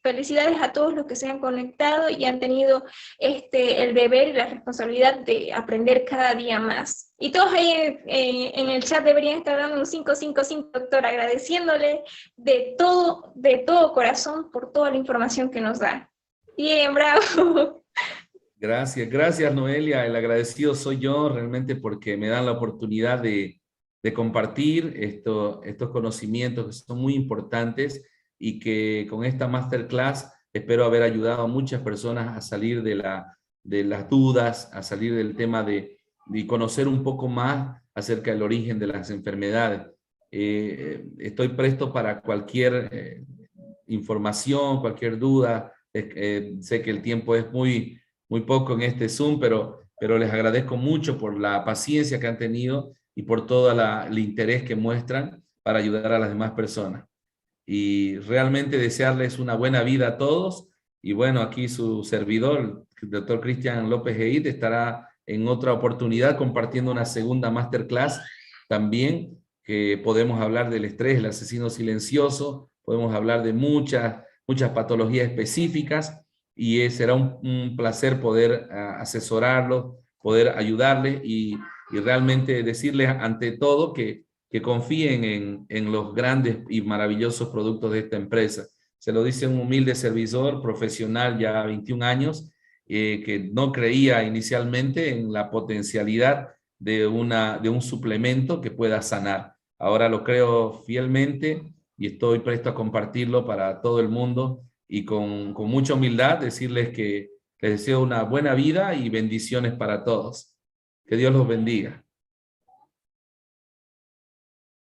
Felicidades a todos los que se han conectado y han tenido el deber y la responsabilidad de aprender cada día más. Y todos ahí en el chat deberían estar dando un 555, doctor, agradeciéndole de todo corazón por toda la información que nos da. Bien, bravo. Gracias, Noelia. El agradecido soy yo realmente, porque me dan la oportunidad de compartir estos conocimientos que son muy importantes, y que con esta masterclass espero haber ayudado a muchas personas a salir de las dudas, a salir del tema de conocer un poco más acerca del origen de las enfermedades. Estoy presto para cualquier información, cualquier duda. Sé que el tiempo es muy, muy poco en este Zoom, pero les agradezco mucho por la paciencia que han tenido y por todo el interés que muestran para ayudar a las demás personas. y realmente desearles una buena vida a todos. Y bueno, aquí su servidor, el doctor Cristian López Eit, estará en otra oportunidad compartiendo una segunda masterclass también, que podemos hablar del estrés, el asesino silencioso, podemos hablar de muchas patologías específicas, y será un placer poder asesorarlos, poder ayudarles y realmente decirles ante todo que confíen en los grandes y maravillosos productos de esta empresa. Se lo dice un humilde servidor profesional ya 21 años, que no creía inicialmente en la potencialidad de un suplemento que pueda sanar. Ahora lo creo fielmente y estoy presto a compartirlo para todo el mundo, y con mucha humildad decirles que les deseo una buena vida y bendiciones para todos. Que Dios los bendiga.